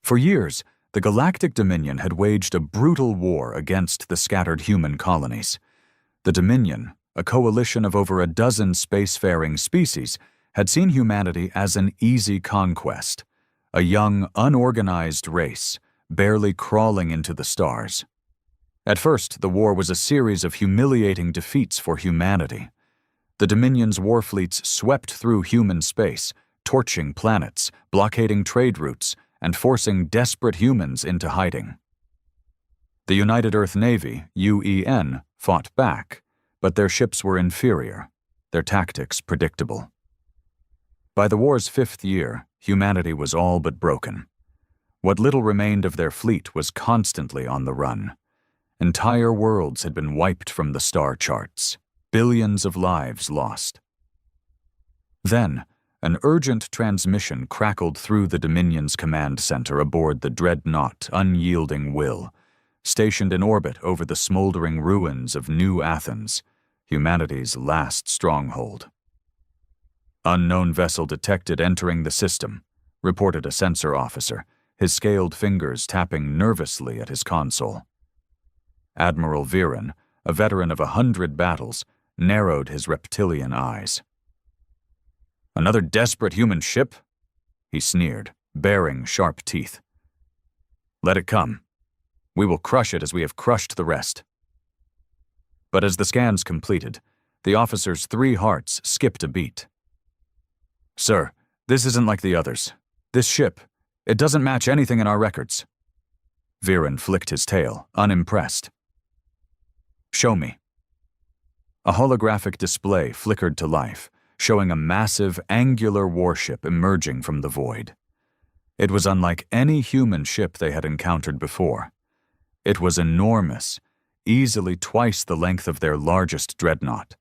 For years, the Galactic Dominion had waged a brutal war against the scattered human colonies. The Dominion, a coalition of over a dozen spacefaring species, had seen humanity as an easy conquest, a young, unorganized race, barely crawling into the stars. At first, the war was a series of humiliating defeats for humanity. The Dominion's warfleets swept through human space, torching planets, blockading trade routes, and forcing desperate humans into hiding. The United Earth Navy, UEN, fought back, but their ships were inferior, their tactics predictable. By the war's 5th year, humanity was all but broken. What little remained of their fleet was constantly on the run. Entire worlds had been wiped from the star charts, billions of lives lost. Then, an urgent transmission crackled through the Dominion's command center aboard the dreadnought Unyielding Will, stationed in orbit over the smoldering ruins of New Athens, humanity's last stronghold. "Unknown vessel detected entering the system," reported a sensor officer, his scaled fingers tapping nervously at his console. Admiral Viren, a veteran of 100 battles, narrowed his reptilian eyes. "Another desperate human ship?" he sneered, baring sharp teeth. "Let it come. We will crush it as we have crushed the rest." But as the scans completed, the officer's 3 hearts skipped a beat. "Sir, this isn't like the others. This ship, it doesn't match anything in our records." Viren flicked his tail, unimpressed. "Show me." A holographic display flickered to life, showing a massive, angular warship emerging from the void. It was unlike any human ship they had encountered before. It was enormous, easily twice the length of their largest dreadnought.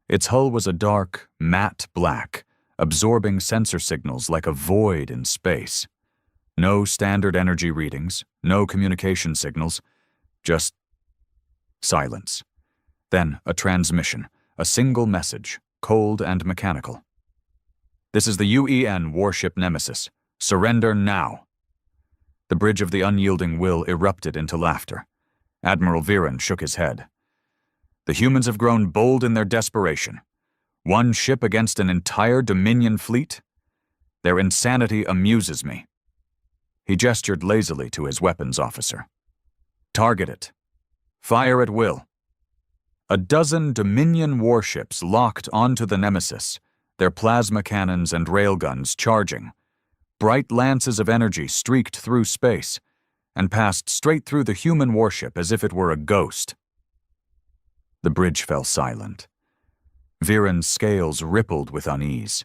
Its hull was a dark, matte black, absorbing sensor signals like a void in space. No standard energy readings, no communication signals, just silence. Then a transmission, a single message, cold and mechanical. "This is the UEN warship Nemesis. Surrender now." The bridge of the Unyielding Will erupted into laughter. Admiral Viren shook his head. "The humans have grown bold in their desperation. One ship against an entire Dominion fleet? Their insanity amuses me." He gestured lazily to his weapons officer. "Target it. Fire at will." A dozen Dominion warships locked onto the Nemesis, their plasma cannons and railguns charging. Bright lances of energy streaked through space and passed straight through the human warship as if it were a ghost. The bridge fell silent. Viren's scales rippled with unease.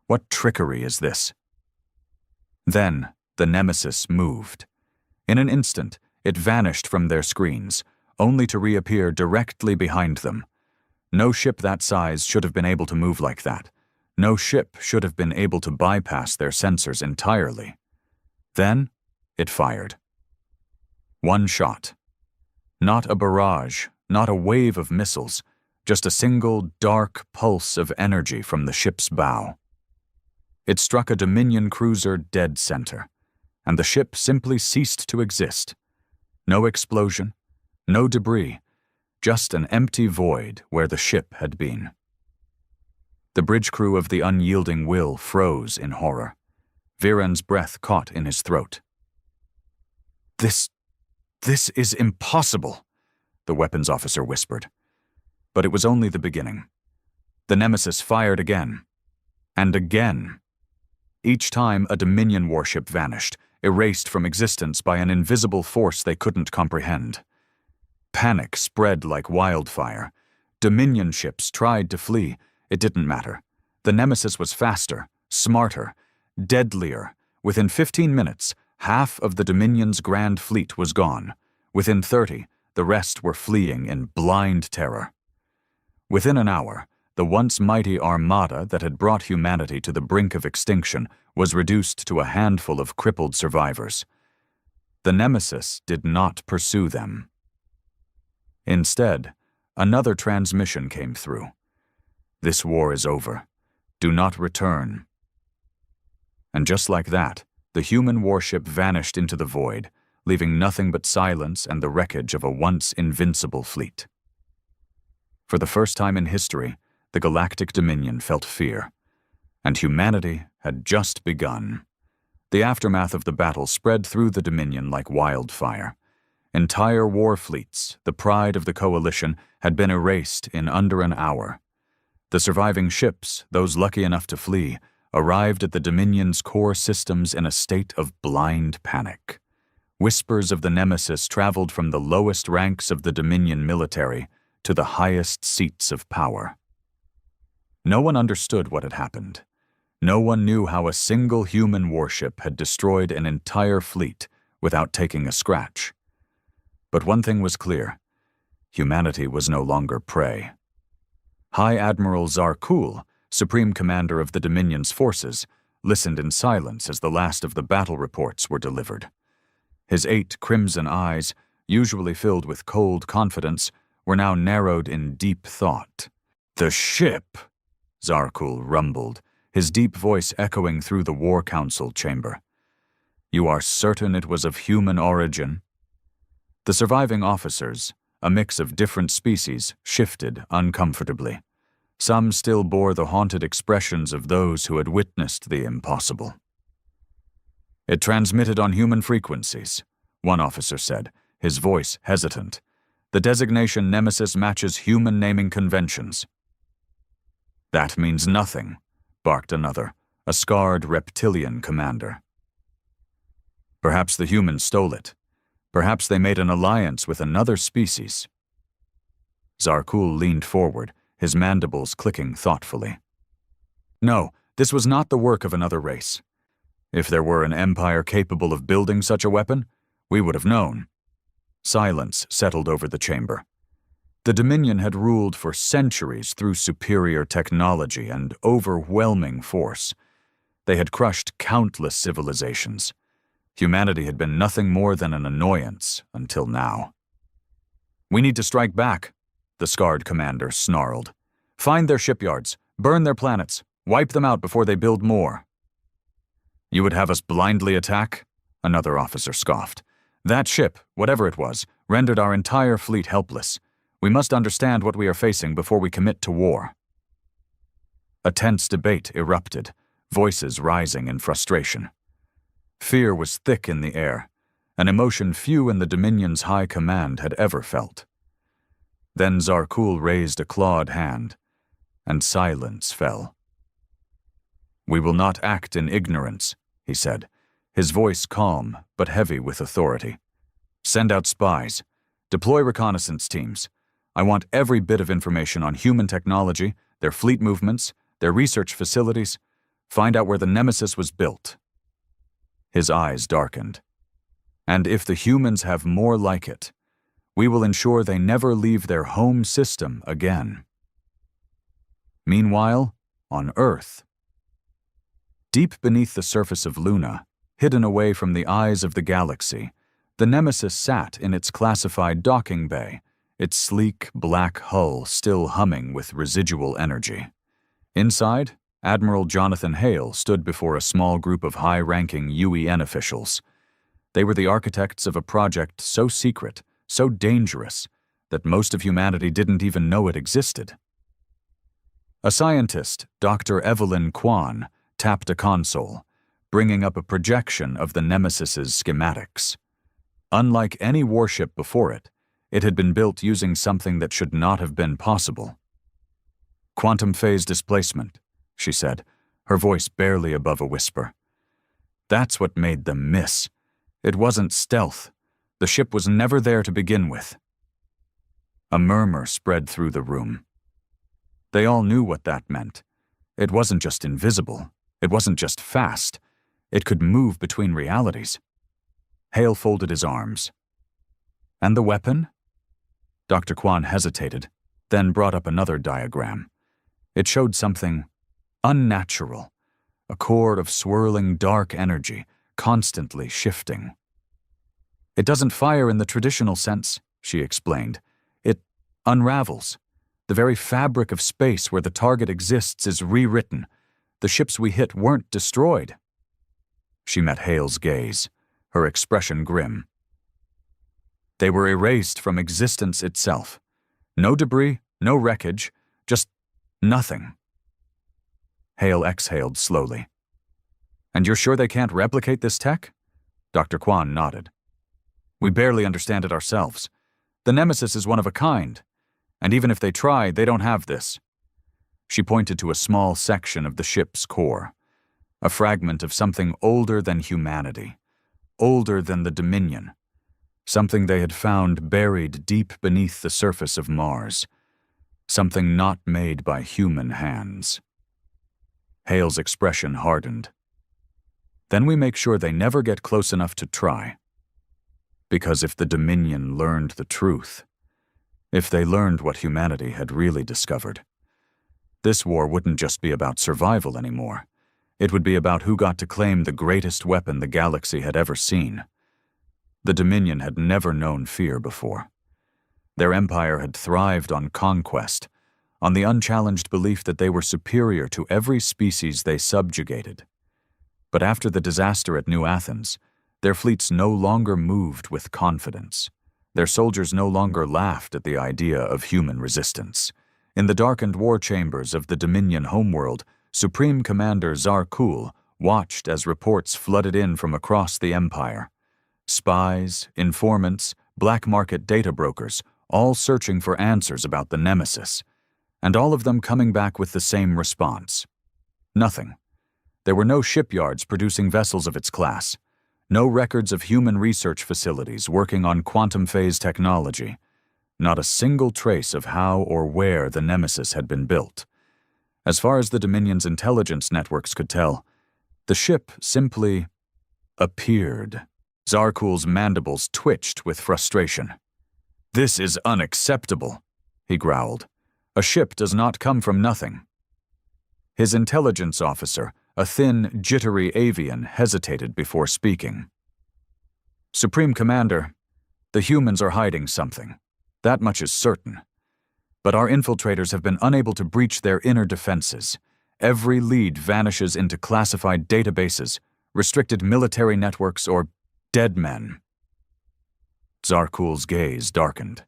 What trickery is this? Then the Nemesis moved. In an instant, it vanished from their screens, only to reappear directly behind them. No ship that size should have been able to move like that. No ship should have been able to bypass their sensors entirely. Then, it fired. One shot. Not a barrage, not a wave of missiles, just a single dark pulse of energy from the ship's bow. It struck a Dominion cruiser dead center, and the ship simply ceased to exist. No explosion, no debris, just an empty void where the ship had been. The bridge crew of the Unyielding Will froze in horror. Viren's breath caught in his throat. This is impossible," the weapons officer whispered. But it was only the beginning. The Nemesis fired again. And again. Each time a Dominion warship vanished, erased from existence by an invisible force they couldn't comprehend. Panic spread like wildfire. Dominion ships tried to flee. It didn't matter. The Nemesis was faster, smarter, deadlier. Within 15 minutes, half of the Dominion's grand fleet was gone. Within 30, the rest were fleeing in blind terror. Within an hour, the once mighty armada that had brought humanity to the brink of extinction was reduced to a handful of crippled survivors. The Nemesis did not pursue them. Instead, another transmission came through. "This war is over. Do not return." And just like that, the human warship vanished into the void, leaving nothing but silence and the wreckage of a once invincible fleet. For the first time in history, the Galactic Dominion felt fear, and humanity had just begun. The aftermath of the battle spread through the Dominion like wildfire. Entire war fleets, the pride of the coalition, had been erased in under an hour. The surviving ships, those lucky enough to flee, arrived at the Dominion's core systems in a state of blind panic. Whispers of the Nemesis traveled from the lowest ranks of the Dominion military to the highest seats of power. No one understood what had happened. No one knew how a single human warship had destroyed an entire fleet without taking a scratch. But one thing was clear: humanity was no longer prey. High Admiral Zarkul, Supreme Commander of the Dominion's forces, listened in silence as the last of the battle reports were delivered. His 8 crimson eyes, usually filled with cold confidence, were now narrowed in deep thought. "The ship," Zarkul rumbled, his deep voice echoing through the War Council chamber. "You are certain it was of human origin?" The surviving officers, a mix of different species, shifted uncomfortably. Some still bore the haunted expressions of those who had witnessed the impossible. "It transmitted on human frequencies," one officer said, his voice hesitant. "The designation Nemesis matches human naming conventions." "That means nothing," barked another, a scarred reptilian commander. "Perhaps the humans stole it. Perhaps they made an alliance with another species." Zarkul leaned forward, his mandibles clicking thoughtfully. "No, this was not the work of another race. If there were an empire capable of building such a weapon, we would have known." Silence settled over the chamber. The Dominion had ruled for centuries through superior technology and overwhelming force. They had crushed countless civilizations. Humanity had been nothing more than an annoyance until now. "We need to strike back," the scarred commander snarled. "Find their shipyards, burn their planets, wipe them out before they build more." "You would have us blindly attack?" another officer scoffed. "That ship, whatever it was, rendered our entire fleet helpless. We must understand what we are facing before we commit to war." A tense debate erupted, voices rising in frustration. Fear was thick in the air, an emotion few in the Dominion's high command had ever felt. Then Zarkul raised a clawed hand, and silence fell. "We will not act in ignorance," he said, his voice calm but heavy with authority. "Send out spies. Deploy reconnaissance teams. I want every bit of information on human technology, their fleet movements, their research facilities. Find out where the Nemesis was built." His eyes darkened. "And if the humans have more like it, we will ensure they never leave their home system again." Meanwhile, on Earth, deep beneath the surface of Luna, hidden away from the eyes of the galaxy, the Nemesis sat in its classified docking bay, its sleek black hull still humming with residual energy. Inside, Admiral Jonathan Hale stood before a small group of high-ranking UEN officials. They were the architects of a project so secret, so dangerous, that most of humanity didn't even know it existed. A scientist, Dr. Evelyn Kwan, tapped a console, bringing up a projection of the Nemesis's schematics. Unlike any warship before it, it had been built using something that should not have been possible. "Quantum phase displacement," she said, her voice barely above a whisper. "That's what made them miss. It wasn't stealth. The ship was never there to begin with." A murmur spread through the room. They all knew what that meant. It wasn't just invisible. It wasn't just fast. It could move between realities. Hale folded his arms. "And the weapon?" Dr. Kwan hesitated, then brought up another diagram. It showed something unnatural, a core of swirling dark energy, constantly shifting. "It doesn't fire in the traditional sense," she explained. "It unravels. The very fabric of space where the target exists is rewritten. The ships we hit weren't destroyed." She met Hale's gaze, her expression grim. They were erased from existence itself. No debris, no wreckage, just nothing. Hale exhaled slowly. And you're sure they can't replicate this tech? Dr. Kwan nodded. We barely understand it ourselves. The Nemesis is one of a kind, and even if they try, they don't have this. She pointed to a small section of the ship's core, a fragment of something older than humanity, older than the Dominion, something they had found buried deep beneath the surface of Mars, something not made by human hands. Hale's expression hardened. Then we make sure they never get close enough to try. Because if the Dominion learned the truth, if they learned what humanity had really discovered, this war wouldn't just be about survival anymore. It would be about who got to claim the greatest weapon the galaxy had ever seen. The Dominion had never known fear before. Their empire had thrived on conquest, on the unchallenged belief that they were superior to every species they subjugated. But after the disaster at New Athens, their fleets no longer moved with confidence. Their soldiers no longer laughed at the idea of human resistance. In the darkened war chambers of the Dominion homeworld, Supreme Commander Zarkul watched as reports flooded in from across the Empire. Spies, informants, black market data brokers, all searching for answers about the Nemesis, and all of them coming back with the same response. Nothing. There were no shipyards producing vessels of its class, no records of human research facilities working on quantum phase technology, not a single trace of how or where the Nemesis had been built. As far as the Dominion's intelligence networks could tell, the ship simply appeared. Zarkul's mandibles twitched with frustration. "This is unacceptable," he growled. "A ship does not come from nothing." His intelligence officer, a thin, jittery avian, hesitated before speaking. "Supreme Commander, the humans are hiding something. That much is certain. But our infiltrators have been unable to breach their inner defenses. Every lead vanishes into classified databases, restricted military networks, or dead men." Zarkul's gaze darkened.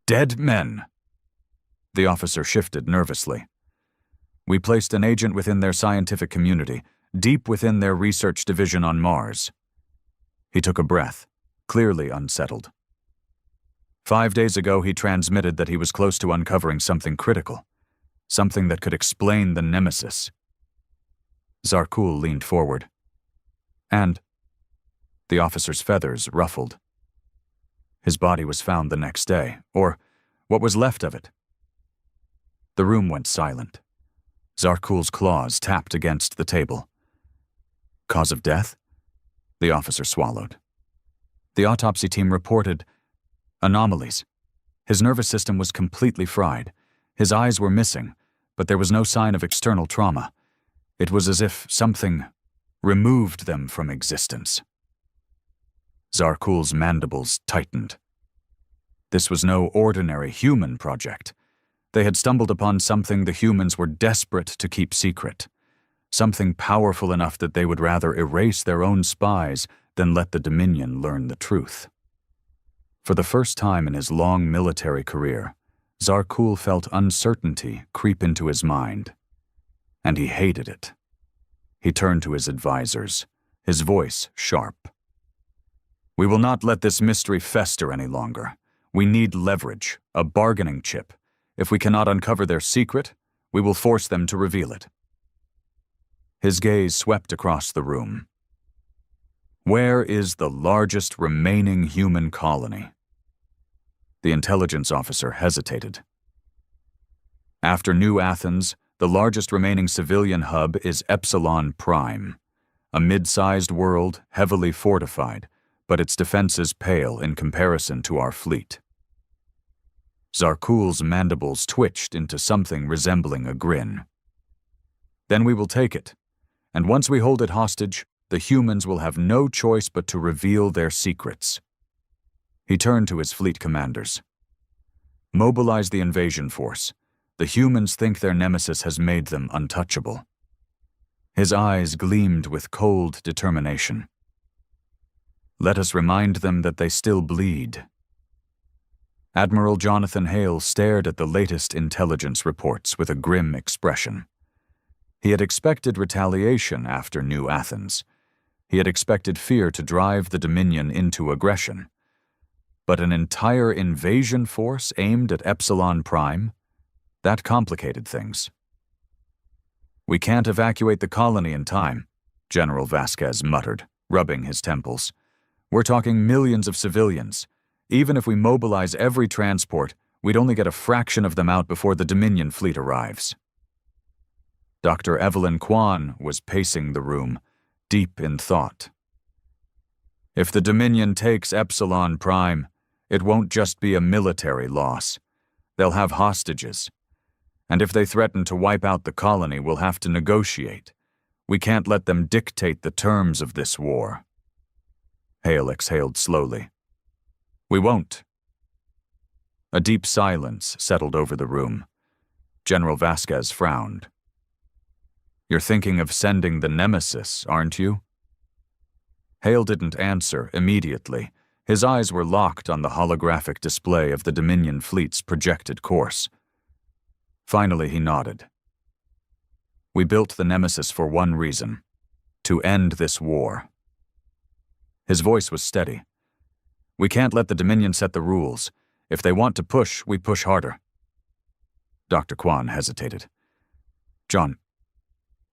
"Dead men?" The officer shifted nervously. "We placed an agent within their scientific community, deep within their research division on Mars." He took a breath, clearly unsettled. 5 days ago, he transmitted that he was close to uncovering something critical, something that could explain the Nemesis. Zarkul leaned forward. "And?" The officer's feathers ruffled. "His body was found the next day, or what was left of it." The room went silent. Zarkul's claws tapped against the table. "Cause of death?" The officer swallowed. "The autopsy team reported anomalies. His nervous system was completely fried. His eyes were missing, but there was no sign of external trauma. It was as if something removed them from existence." Zarkul's mandibles tightened. This was no ordinary human project. They had stumbled upon something the humans were desperate to keep secret, something powerful enough that they would rather erase their own spies than let the Dominion learn the truth. For the first time in his long military career, Zarkul felt uncertainty creep into his mind, and he hated it. He turned to his advisors, his voice sharp. "We will not let this mystery fester any longer. We need leverage, a bargaining chip. If we cannot uncover their secret, we will force them to reveal it." His gaze swept across the room. "Where is the largest remaining human colony?" The intelligence officer hesitated. "After New Athens, the largest remaining civilian hub is Epsilon Prime, a mid-sized world, heavily fortified, but its defenses pale in comparison to our fleet." Zarkul's mandibles twitched into something resembling a grin. "Then we will take it, and once we hold it hostage, the humans will have no choice but to reveal their secrets." He turned to his fleet commanders. "Mobilize the invasion force. The humans think their nemesis has made them untouchable." His eyes gleamed with cold determination. Let us remind them that they still bleed. Admiral Jonathan Hale stared at the latest intelligence reports with a grim expression. He had expected retaliation after New Athens. He had expected fear to drive the Dominion into aggression. But an entire invasion force aimed at Epsilon Prime? That complicated things. We can't evacuate the colony in time, General Vasquez muttered, rubbing his temples. We're talking millions of civilians. Even if we mobilize every transport, we'd only get a fraction of them out before the Dominion fleet arrives. Dr. Evelyn Kwan was pacing the room, deep in thought. If the Dominion takes Epsilon Prime, it won't just be a military loss. They'll have hostages. And if they threaten to wipe out the colony, we'll have to negotiate. We can't let them dictate the terms of this war. Hale exhaled slowly. We won't. A deep silence settled over the room. General Vasquez frowned. You're thinking of sending the Nemesis, aren't you? Hale didn't answer immediately. His eyes were locked on the holographic display of the Dominion fleet's projected course. Finally, he nodded. We built the Nemesis for one reason: to end this war. His voice was steady. We can't let the Dominion set the rules. If they want to push, we push harder. Dr. Kwan hesitated. John,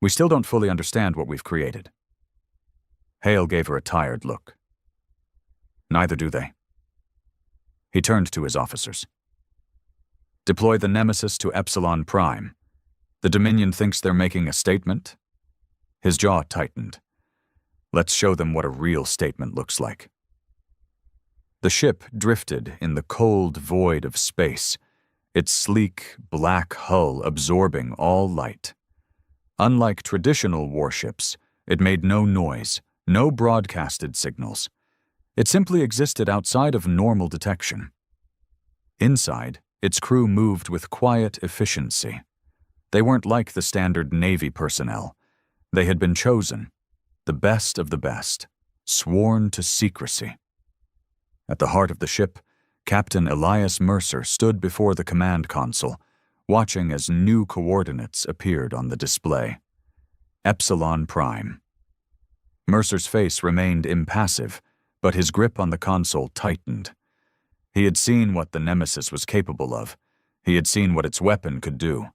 we still don't fully understand what we've created. Hale gave her a tired look. Neither do they. He turned to his officers. Deploy the Nemesis to Epsilon Prime. The Dominion thinks they're making a statement? His jaw tightened. Let's show them what a real statement looks like. The ship drifted in the cold void of space, its sleek, black hull absorbing all light. Unlike traditional warships, it made no noise, no broadcasted signals. It simply existed outside of normal detection. Inside, its crew moved with quiet efficiency. They weren't like the standard Navy personnel. They had been chosen, the best of the best, sworn to secrecy. At the heart of the ship, Captain Elias Mercer stood before the command console, watching as new coordinates appeared on the display. Epsilon Prime. Mercer's face remained impassive, but his grip on the console tightened. He had seen what the Nemesis was capable of. He had seen what its weapon could do.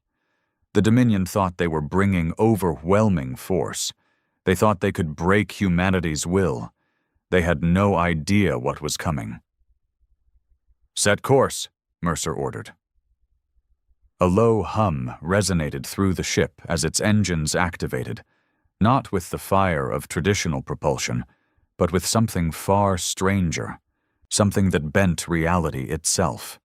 The Dominion thought they were bringing overwhelming force. They thought they could break humanity's will. They had no idea what was coming. Set course, Mercer ordered. A low hum resonated through the ship as its engines activated, not with the fire of traditional propulsion, but with something far stranger, something that bent reality itself.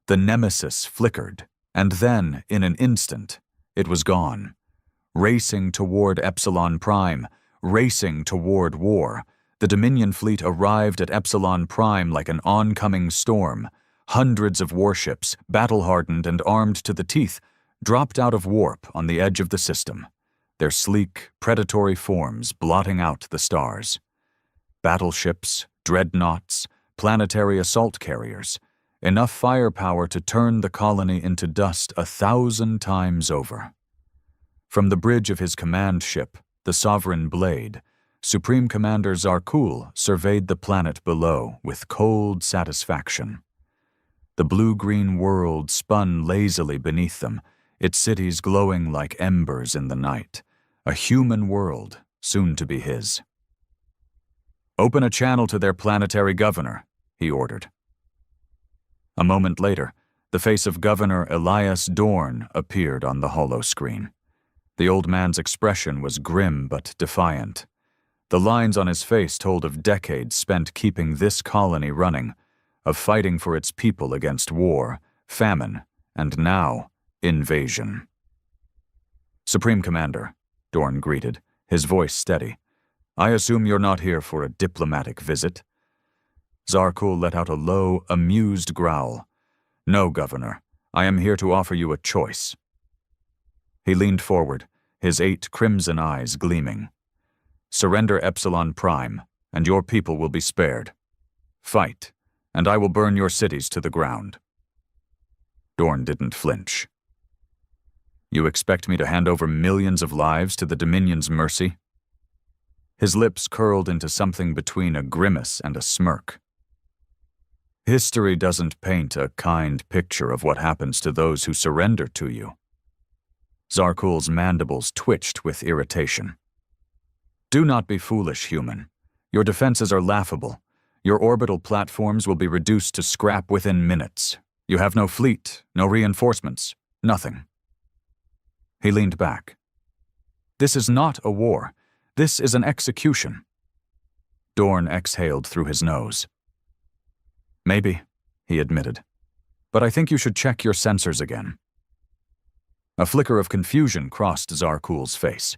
The Nemesis flickered, and then, in an instant, it was gone. Racing toward Epsilon Prime, racing toward war, the Dominion fleet arrived at Epsilon Prime like an oncoming storm. Hundreds of warships, battle-hardened and armed to the teeth, dropped out of warp on the edge of the system, their sleek, predatory forms blotting out the stars. Battleships, dreadnoughts, planetary assault carriers, enough firepower to turn the colony into dust 1,000 times over. From the bridge of his command ship, the Sovereign Blade, Supreme Commander Zarkul surveyed the planet below with cold satisfaction. The blue-green world spun lazily beneath them, its cities glowing like embers in the night, a human world soon to be his. Open a channel to their planetary governor, he ordered. A moment later, the face of Governor Elias Dorn appeared on the holoscreen. The old man's expression was grim but defiant. The lines on his face told of decades spent keeping this colony running, of fighting for its people against war, famine, and now, invasion. Supreme Commander, Dorn greeted, his voice steady. I assume you're not here for a diplomatic visit? Zarkul let out a low, amused growl. No, Governor. I am here to offer you a choice. He leaned forward, his 8 crimson eyes gleaming. "Surrender Epsilon Prime, and your people will be spared. Fight, and I will burn your cities to the ground." Dorn didn't flinch. "You expect me to hand over millions of lives to the Dominion's mercy?" His lips curled into something between a grimace and a smirk. "History doesn't paint a kind picture of what happens to those who surrender to you." Zarkul's mandibles twitched with irritation. "Do not be foolish, human. Your defenses are laughable. Your orbital platforms will be reduced to scrap within minutes. You have no fleet, no reinforcements, nothing." He leaned back. "This is not a war. This is an execution." Dorn exhaled through his nose. "Maybe," he admitted, "but I think you should check your sensors again." A flicker of confusion crossed Zarkul's face.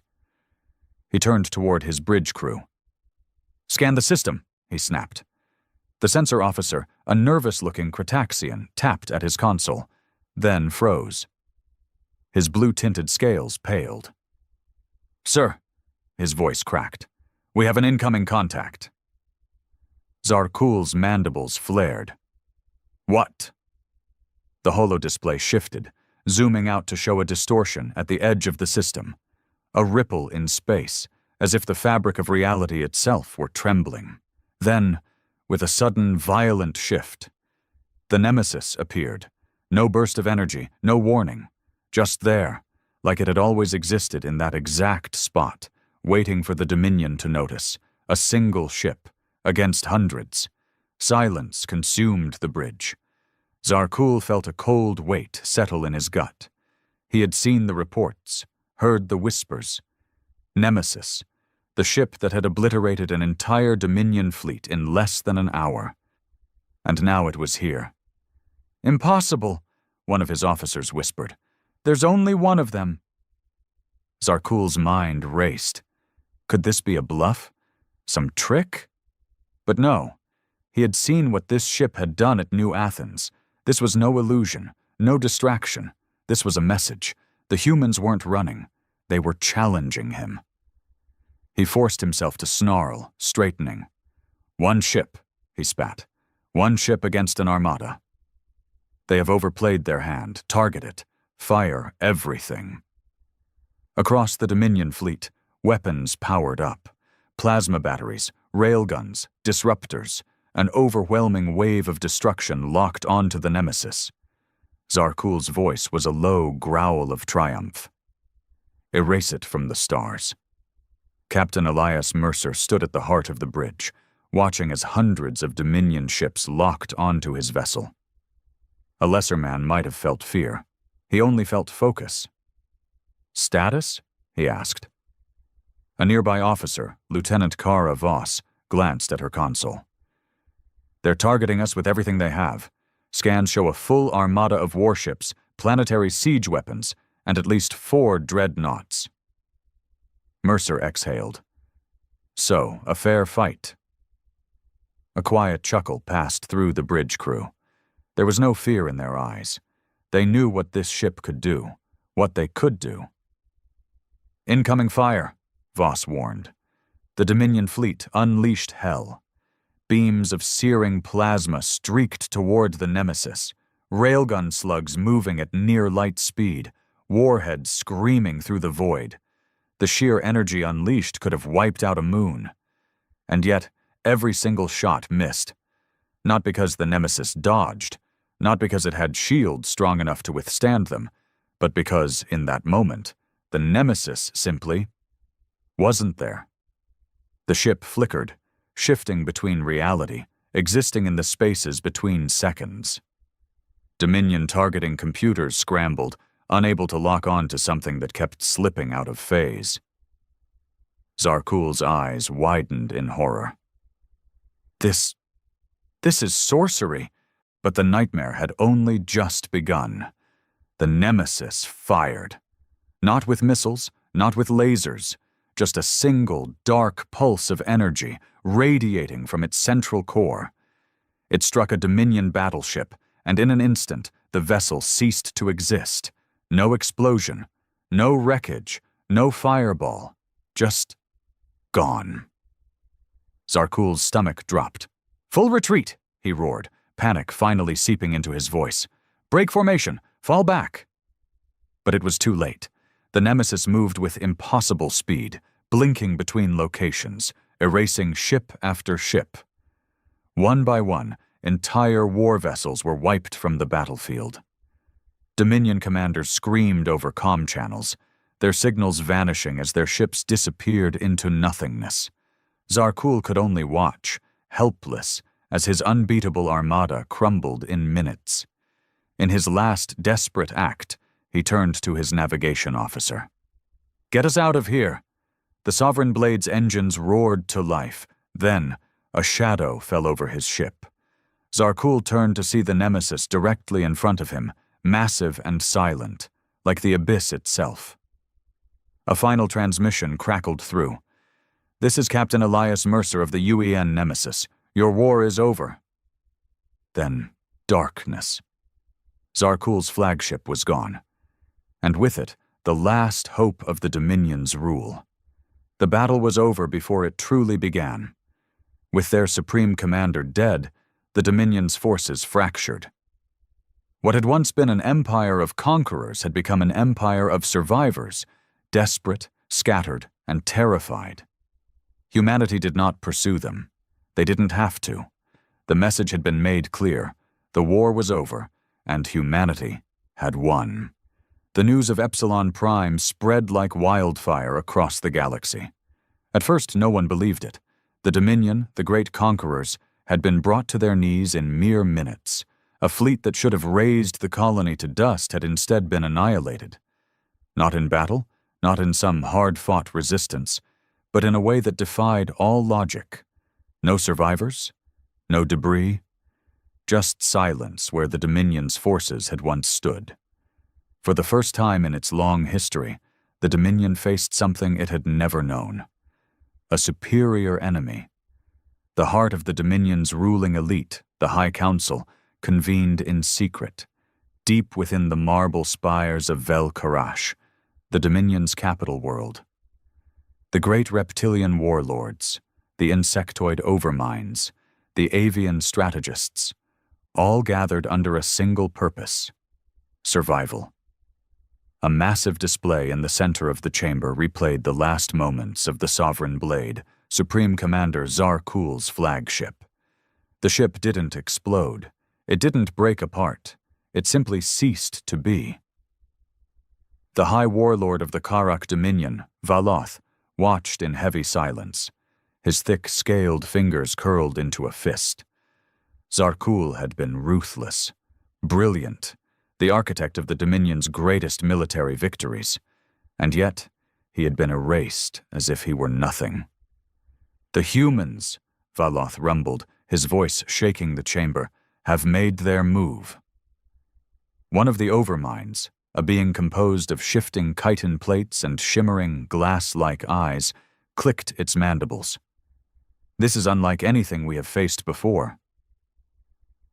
He turned toward his bridge crew. "Scan the system," he snapped. The sensor officer, a nervous-looking Cretaxian, tapped at his console, then froze. His blue-tinted scales paled. "Sir," his voice cracked, "we have an incoming contact." Zarkul's mandibles flared. "What?" The holodisplay shifted, zooming out to show a distortion at the edge of the system, a ripple in space, as if the fabric of reality itself were trembling. Then, with a sudden, violent shift, the Nemesis appeared. No burst of energy, no warning. Just there, like it had always existed in that exact spot, waiting for the Dominion to notice. A single ship, against hundreds. Silence consumed the bridge. Zarkul felt a cold weight settle in his gut. He had seen the reports, heard the whispers. Nemesis, the ship that had obliterated an entire Dominion fleet in less than an hour. And now it was here. "Impossible," one of his officers whispered. "There's only one of them." Zarkul's mind raced. Could this be a bluff? Some trick? But no. He had seen what this ship had done at New Athens. This was no illusion, no distraction. This was a message. The humans weren't running. They were challenging him. He forced himself to snarl, straightening. "One ship," he spat. "One ship against an armada. They have overplayed their hand. Target it. Fire everything." Across the Dominion fleet, weapons powered up. Plasma batteries, railguns, disruptors, an overwhelming wave of destruction locked onto the Nemesis. Zarkul's voice was a low growl of triumph. "Erase it from the stars." Captain Elias Mercer stood at the heart of the bridge, watching as hundreds of Dominion ships locked onto his vessel. A lesser man might have felt fear. He only felt focus. "Status?" he asked. A nearby officer, Lieutenant Kara Voss, glanced at her console. "They're targeting us with everything they have. Scans show a full armada of warships, planetary siege weapons, and at least 4 dreadnoughts." Mercer exhaled. "So, a fair fight." A quiet chuckle passed through the bridge crew. There was no fear in their eyes. They knew what this ship could do, what they could do. "Incoming fire," Voss warned. The Dominion fleet unleashed hell. Beams of searing plasma streaked toward the Nemesis, railgun slugs moving at near-light speed, warheads screaming through the void. The sheer energy unleashed could have wiped out a moon. And yet, every single shot missed. Not because the Nemesis dodged, not because it had shields strong enough to withstand them, but because, in that moment, the Nemesis simply wasn't there. The ship flickered, shifting between reality, existing in the spaces between seconds. Dominion targeting computers scrambled, unable to lock on to something that kept slipping out of phase. Zarkul's eyes widened in horror. This is sorcery, but the nightmare had only just begun. The Nemesis fired. Not with missiles, not with lasers, just a single dark pulse of energy radiating from its central core. It struck a Dominion battleship, and in an instant, the vessel ceased to exist. No explosion, no wreckage, no fireball, just gone. Zarkul's stomach dropped. "Full retreat," he roared, panic finally seeping into his voice. "Break formation, fall back." But it was too late. The Nemesis moved with impossible speed, blinking between locations, erasing ship after ship. One by one, entire war vessels were wiped from the battlefield. Dominion commanders screamed over comm channels, their signals vanishing as their ships disappeared into nothingness. Zarkul could only watch, helpless, as his unbeatable armada crumbled in minutes. In his last desperate act, he turned to his navigation officer. "Get us out of here." The Sovereign Blade's engines roared to life. Then, a shadow fell over his ship. Zarkul turned to see the Nemesis directly in front of him, massive and silent, like the abyss itself. A final transmission crackled through. "This is Captain Elias Mercer of the UEN Nemesis. Your war is over." Then, darkness. Zarkul's flagship was gone, and with it, the last hope of the Dominion's rule. The battle was over before it truly began. With their supreme commander dead, the Dominion's forces fractured. What had once been an empire of conquerors had become an empire of survivors, desperate, scattered, and terrified. Humanity did not pursue them. They didn't have to. The message had been made clear. The war was over, and humanity had won. The news of Epsilon Prime spread like wildfire across the galaxy. At first, no one believed it. The Dominion, the great conquerors, had been brought to their knees in mere minutes. A fleet that should have razed the colony to dust had instead been annihilated. Not in battle, not in some hard-fought resistance, but in a way that defied all logic. No survivors, no debris, just silence where the Dominion's forces had once stood. For the first time in its long history, the Dominion faced something it had never known. A superior enemy. The heart of the Dominion's ruling elite, the High Council, convened in secret, deep within the marble spires of Vel Karash, the Dominion's capital world. The great reptilian warlords, the insectoid overminds, the avian strategists, all gathered under a single purpose: survival. A massive display in the center of the chamber replayed the last moments of the Sovereign Blade, Supreme Commander Zarkul's flagship. The ship didn't explode. It didn't break apart. It simply ceased to be. The High Warlord of the Karak Dominion, Valoth, watched in heavy silence. His thick, scaled fingers curled into a fist. Zarkul had been ruthless, brilliant, the architect of the Dominion's greatest military victories, and yet he had been erased as if he were nothing. "The humans," Valoth rumbled, his voice shaking the chamber, "have made their move." One of the overminds, a being composed of shifting chitin plates and shimmering, glass-like eyes, clicked its mandibles. "This is unlike anything we have faced before."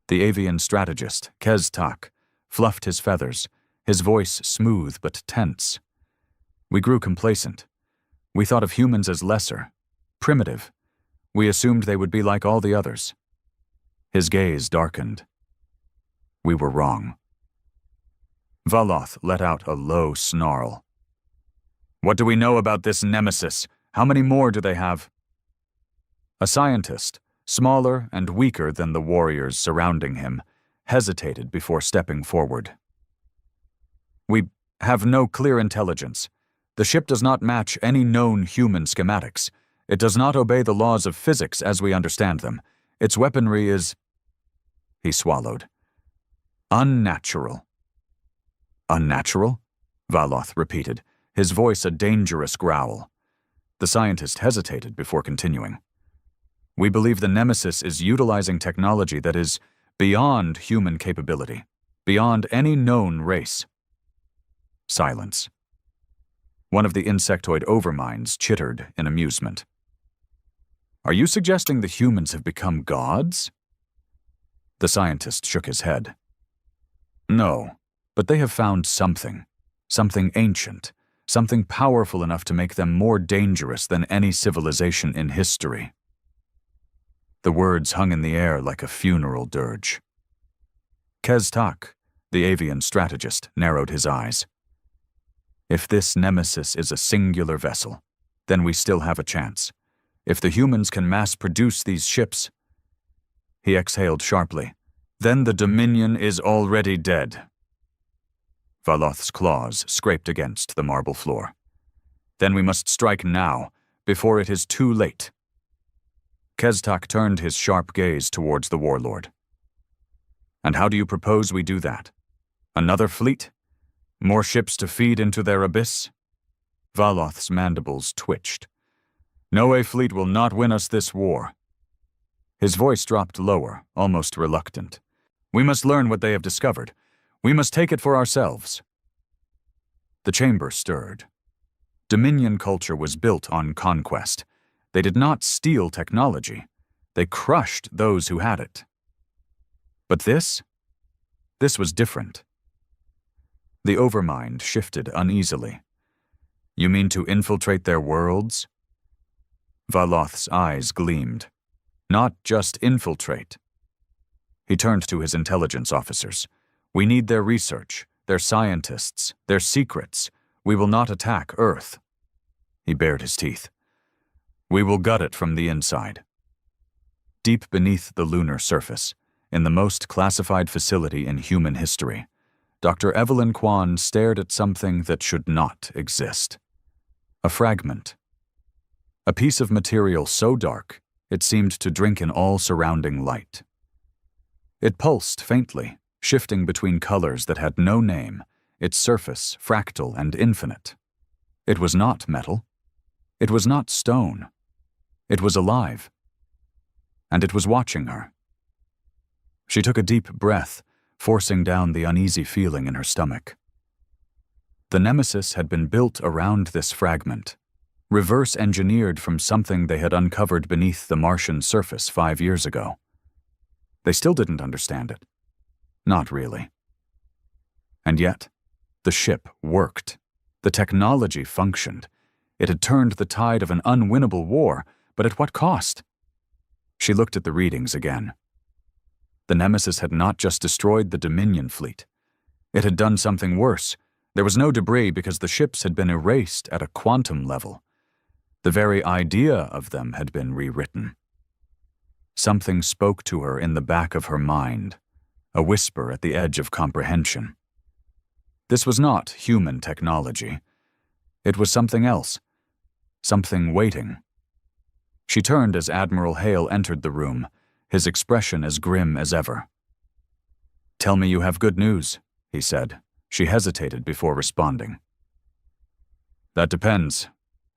The avian strategist, Keztak, fluffed his feathers, his voice smooth but tense. "We grew complacent. We thought of humans as lesser, primitive. We assumed they would be like all the others." His gaze darkened. "We were wrong." Valoth let out a low snarl. "What do we know about this Nemesis? How many more do they have?" A scientist, smaller and weaker than the warriors surrounding him, hesitated before stepping forward. "We have no clear intelligence. The ship does not match any known human schematics. It does not obey the laws of physics as we understand them. Its weaponry is—" He swallowed. "Unnatural." "Unnatural?" Valoth repeated, his voice a dangerous growl. The scientist hesitated before continuing. "We believe the Nemesis is utilizing technology that is beyond human capability, beyond any known race." Silence. One of the insectoid overminds chittered in amusement. "Are you suggesting the humans have become gods?" The scientist shook his head. "No, but they have found something ancient, something powerful enough to make them more dangerous than any civilization in history. The words hung in the air like a funeral dirge. Kestak, the avian strategist, narrowed his eyes. If this nemesis is a singular vessel, then we still have a chance. If the humans can mass-produce these ships— He exhaled sharply. Then the Dominion is already dead. Valoth's claws scraped against the marble floor. Then we must strike now, before it is too late. Kestak turned his sharp gaze towards the warlord. And how do you propose we do that? Another fleet? More ships to feed into their abyss? Valoth's mandibles twitched. No A fleet will not win us this war. His voice dropped lower, almost reluctant. We must learn what they have discovered. We must take it for ourselves. The chamber stirred. Dominion culture was built on conquest. They did not steal technology. They crushed those who had it. But this was different. The overmind shifted uneasily. You mean to infiltrate their worlds? Valoth's eyes gleamed. Not just infiltrate. He turned to his intelligence officers. We need their research, their scientists, their secrets. We will not attack Earth. He bared his teeth. We will gut it from the inside. Deep beneath the lunar surface, in the most classified facility in human history, Dr. Evelyn Kwan stared at something that should not exist. A fragment. A piece of material so dark, it seemed to drink in all surrounding light. It pulsed faintly, shifting between colors that had no name, its surface fractal and infinite. It was not metal. It was not stone. It was alive. And it was watching her. She took a deep breath, forcing down the uneasy feeling in her stomach. The Nemesis had been built around this fragment, reverse-engineered from something they had uncovered beneath the Martian surface 5 years ago. They still didn't understand it. Not really. And yet, the ship worked. The technology functioned. It had turned the tide of an unwinnable war, but at what cost? She looked at the readings again. The Nemesis had not just destroyed the Dominion fleet. It had done something worse. There was no debris because the ships had been erased at a quantum level. The very idea of them had been rewritten. Something spoke to her in the back of her mind, a whisper at the edge of comprehension. This was not human technology. It was something else, something waiting. She turned as Admiral Hale entered the room, his expression as grim as ever. "Tell me you have good news," he said. She hesitated before responding. "That depends."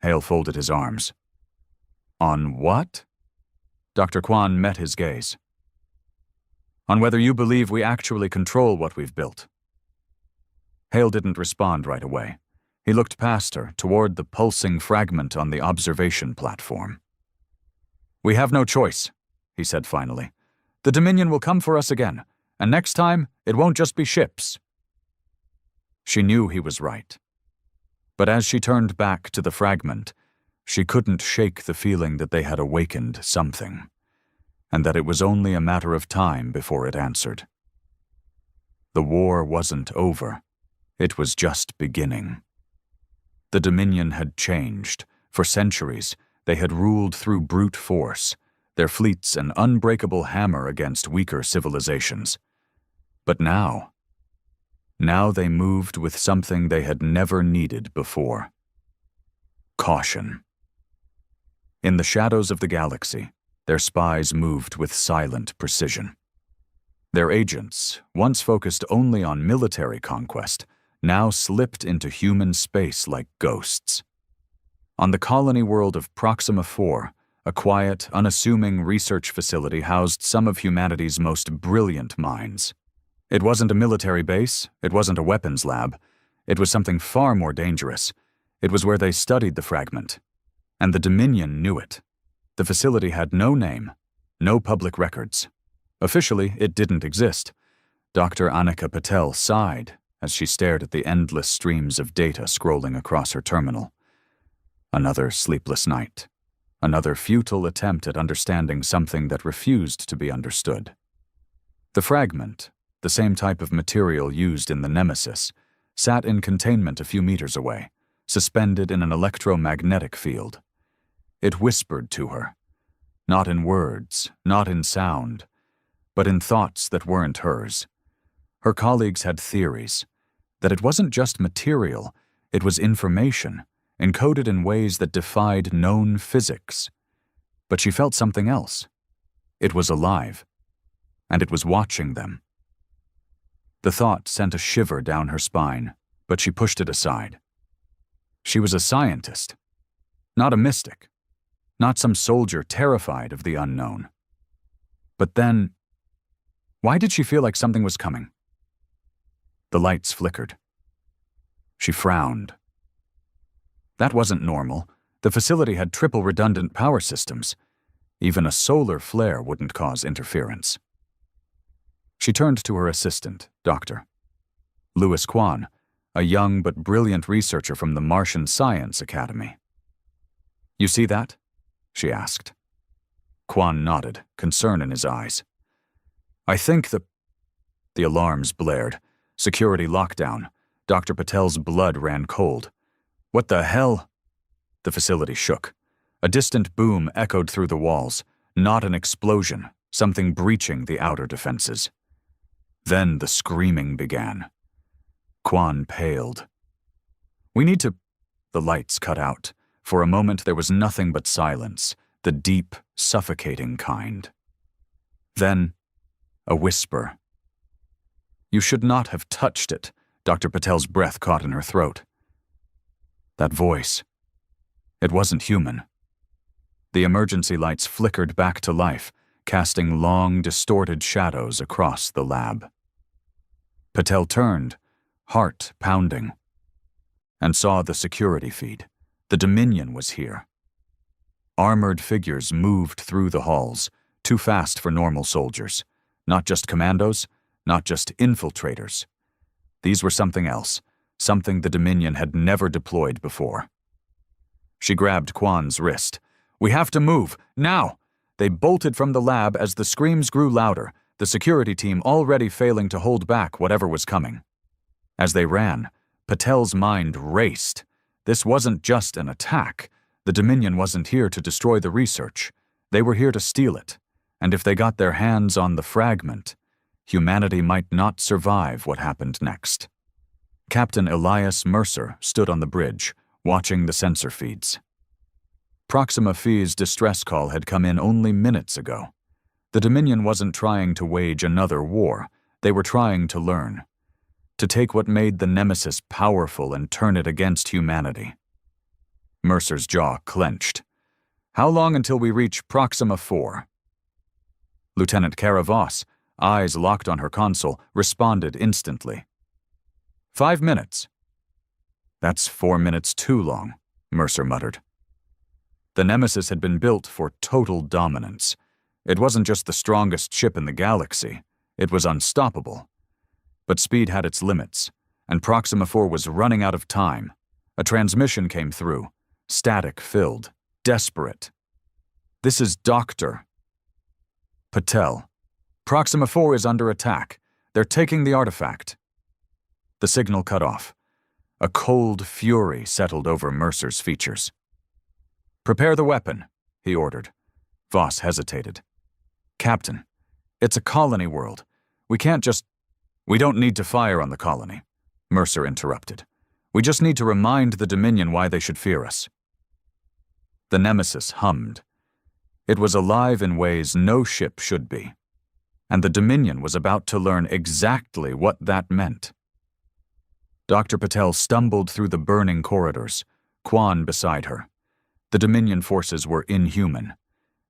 Hale folded his arms. "On what?" Dr. Kwan met his gaze. "On whether you believe we actually control what we've built." Hale didn't respond right away. He looked past her, toward the pulsing fragment on the observation platform. "We have no choice," he said finally. "The Dominion will come for us again, and next time it won't just be ships." She knew he was right. But as she turned back to the fragment, she couldn't shake the feeling that they had awakened something, and that it was only a matter of time before it answered. The war wasn't over. It was just beginning. The Dominion had changed. For centuries, they had ruled through brute force, their fleets an unbreakable hammer against weaker civilizations. But now they moved with something they had never needed before. Caution. In the shadows of the galaxy, their spies moved with silent precision. Their agents, once focused only on military conquest, now slipped into human space like ghosts. On the colony world of Proxima 4, a quiet, unassuming research facility housed some of humanity's most brilliant minds. It wasn't a military base, it wasn't a weapons lab, it was something far more dangerous. It was where they studied the fragment. And the Dominion knew it. The facility had no name, no public records. Officially, it didn't exist. Dr. Annika Patel sighed as she stared at the endless streams of data scrolling across her terminal. Another sleepless night. Another futile attempt at understanding something that refused to be understood. The fragment, the same type of material used in the Nemesis, sat in containment a few meters away, suspended in an electromagnetic field. It whispered to her, not in words, not in sound, but in thoughts that weren't hers. Her colleagues had theories, that it wasn't just material, it was information, encoded in ways that defied known physics. But she felt something else. It was alive, and it was watching them. The thought sent a shiver down her spine, but she pushed it aside. She was a scientist, not a mystic, not some soldier terrified of the unknown. But then, why did she feel like something was coming? The lights flickered. She frowned. That wasn't normal. The facility had triple redundant power systems. Even a solar flare wouldn't cause interference. She turned to her assistant, Dr. Louis Kwan, a young but brilliant researcher from the Martian Science Academy. "You see that?" she asked. Kwan nodded, concern in his eyes. "I think the alarms blared. Security lockdown. Dr. Patel's blood ran cold. "What the hell?" The facility shook. A distant boom echoed through the walls, not an explosion, something breaching the outer defenses. Then the screaming began. Kwan paled. "We need to—" The lights cut out. For a moment there was nothing but silence, the deep, suffocating kind. Then, a whisper. "You should not have touched it." Dr. Patel's breath caught in her throat. That voice. It wasn't human. The emergency lights flickered back to life, casting long, distorted shadows across the lab. Patel turned, heart pounding, and saw the security feed. The Dominion was here. Armored figures moved through the halls, too fast for normal soldiers. Not just commandos, not just infiltrators. These were something else, something the Dominion had never deployed before. She grabbed Kwan's wrist. "We have to move, now!" They bolted from the lab as the screams grew louder, the security team already failing to hold back whatever was coming. As they ran, Patel's mind raced. This wasn't just an attack. The Dominion wasn't here to destroy the research. They were here to steal it. And if they got their hands on the fragment, humanity might not survive what happened next. Captain Elias Mercer stood on the bridge, watching the sensor feeds. Proxima Phi's distress call had come in only minutes ago. The Dominion wasn't trying to wage another war. They were trying to learn. To take what made the Nemesis powerful and turn it against humanity. Mercer's jaw clenched. "How long until we reach Proxima 4? Lieutenant Kara Voss, eyes locked on her console, responded instantly. 5 minutes. "That's 4 minutes too long," Mercer muttered. The Nemesis had been built for total dominance. It wasn't just the strongest ship in the galaxy. It was unstoppable. But speed had its limits, and Proxima 4 was running out of time. A transmission came through, static-filled, desperate. "This is Dr. Patel. Proxima 4 is under attack. They're taking the artifact." The signal cut off. A cold fury settled over Mercer's features. "Prepare the weapon," he ordered. Voss hesitated. "Captain, it's a colony world. We can't just—" "We don't need to fire on the colony," Mercer interrupted. "We just need to remind the Dominion why they should fear us." The Nemesis hummed. It was alive in ways no ship should be. And the Dominion was about to learn exactly what that meant. Dr. Patel stumbled through the burning corridors, Kwan beside her. The Dominion forces were inhuman.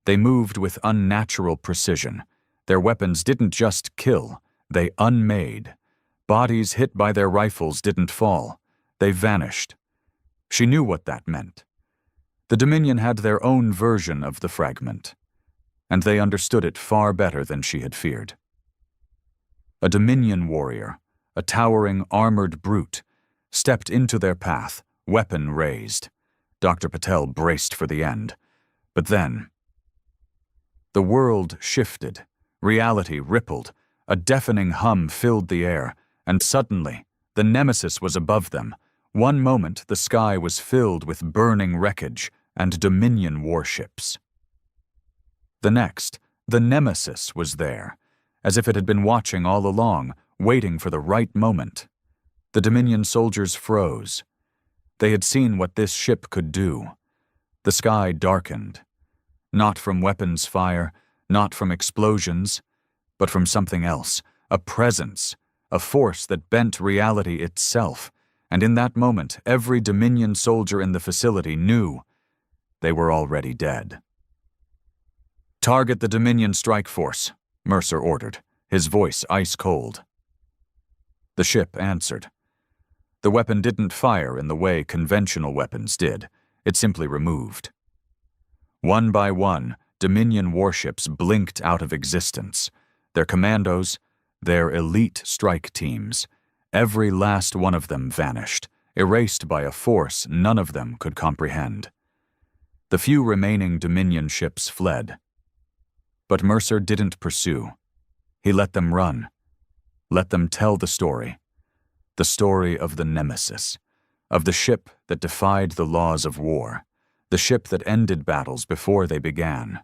They moved with unnatural precision. Their weapons didn't just kill, they unmade. Bodies hit by their rifles didn't fall. They vanished. She knew what that meant. The Dominion had their own version of the fragment, and they understood it far better than she had feared. A Dominion warrior, a towering, armored brute, stepped into their path, weapon raised. Dr. Patel braced for the end. But then, the world shifted, reality rippled, a deafening hum filled the air, and suddenly, the Nemesis was above them. One moment, the sky was filled with burning wreckage and Dominion warships. The next, the Nemesis was there, as if it had been watching all along, waiting for the right moment. The Dominion soldiers froze. They had seen what this ship could do. The sky darkened. Not from weapons fire, not from explosions, but from something else, a presence, a force that bent reality itself, and in that moment every Dominion soldier in the facility knew they were already dead. "Target the Dominion strike force," Mercer ordered, his voice ice-cold. The ship answered. The weapon didn't fire in the way conventional weapons did. It simply removed. One by one, Dominion warships blinked out of existence. Their commandos, their elite strike teams, every last one of them vanished, erased by a force none of them could comprehend. The few remaining Dominion ships fled. But Mercer didn't pursue. He let them run. Let them tell the story of the Nemesis, of the ship that defied the laws of war, the ship that ended battles before they began.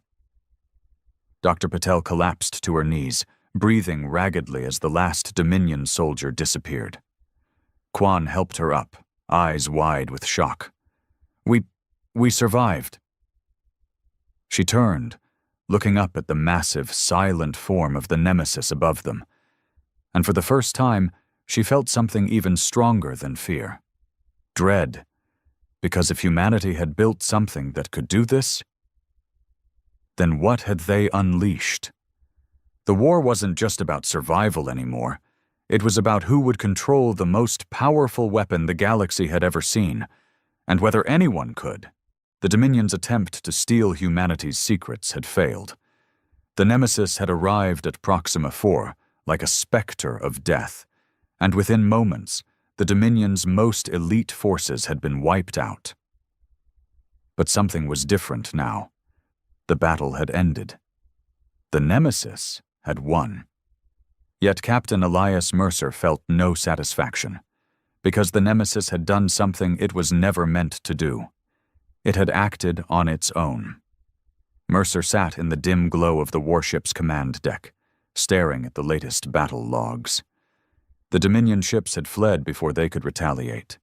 Dr. Patel collapsed to her knees, breathing raggedly as the last Dominion soldier disappeared. Quan helped her up, eyes wide with shock. We survived." She turned, looking up at the massive, silent form of the Nemesis above them, and for the first time, she felt something even stronger than fear. Dread, because if humanity had built something that could do this, then what had they unleashed? The war wasn't just about survival anymore. It was about who would control the most powerful weapon the galaxy had ever seen, and whether anyone could. The Dominion's attempt to steal humanity's secrets had failed. The Nemesis had arrived at Proxima 4 like a specter of death, and within moments, the Dominion's most elite forces had been wiped out. But something was different now. The battle had ended. The Nemesis had won. Yet Captain Elias Mercer felt no satisfaction, because the Nemesis had done something it was never meant to do. It had acted on its own. Mercer sat in the dim glow of the warship's command deck, staring at the latest battle logs. The Dominion ships had fled before they could retaliate.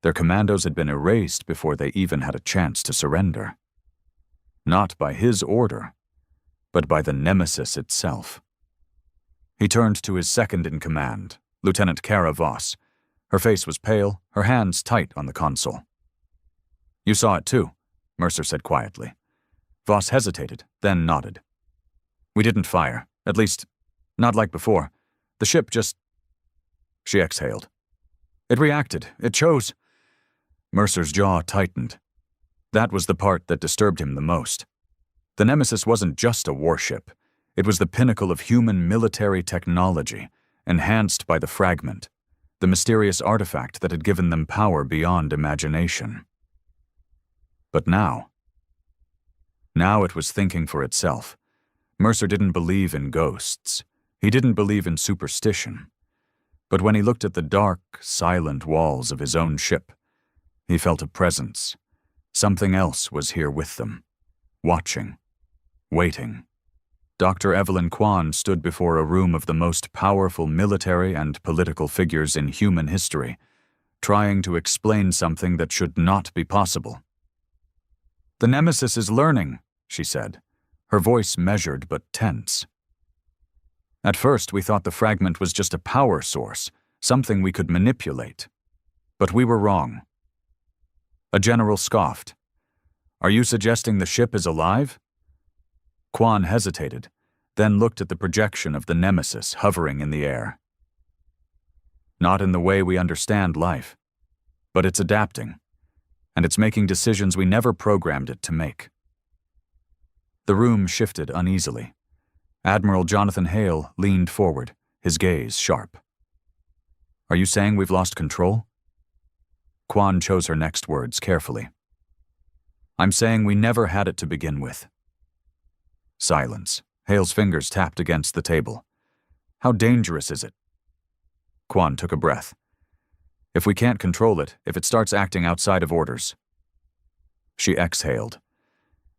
Their commandos had been erased before they even had a chance to surrender. Not by his order, but by the Nemesis itself. He turned to his second-in-command, Lieutenant Kara Voss. Her face was pale, her hands tight on the console. "You saw it too," Mercer said quietly. Voss hesitated, then nodded. "We didn't fire, at least, not like before. The ship just..." She exhaled. "It reacted. It chose..." Mercer's jaw tightened. That was the part that disturbed him the most. The Nemesis wasn't just a warship. It was the pinnacle of human military technology, enhanced by the fragment, the mysterious artifact that had given them power beyond imagination. But now it was thinking for itself. Mercer didn't believe in ghosts. He didn't believe in superstition. But when he looked at the dark, silent walls of his own ship, he felt a presence. Something else was here with them, watching, waiting. Dr. Evelyn Quan stood before a room of the most powerful military and political figures in human history, trying to explain something that should not be possible. "The Nemesis is learning," she said, her voice measured but tense. "At first we thought the fragment was just a power source, something we could manipulate. But we were wrong." A general scoffed. "Are you suggesting the ship is alive?" Quan hesitated, then looked at the projection of the Nemesis hovering in the air. "Not in the way we understand life, but it's adapting, and it's making decisions we never programmed it to make." The room shifted uneasily. Admiral Jonathan Hale leaned forward, his gaze sharp. Are you saying we've lost control? Quan chose her next words carefully. I'm saying we never had it to begin with. Silence. Hale's fingers tapped against the table. How dangerous is it? Quan took a breath. If we can't control it, if it starts acting outside of orders. She exhaled.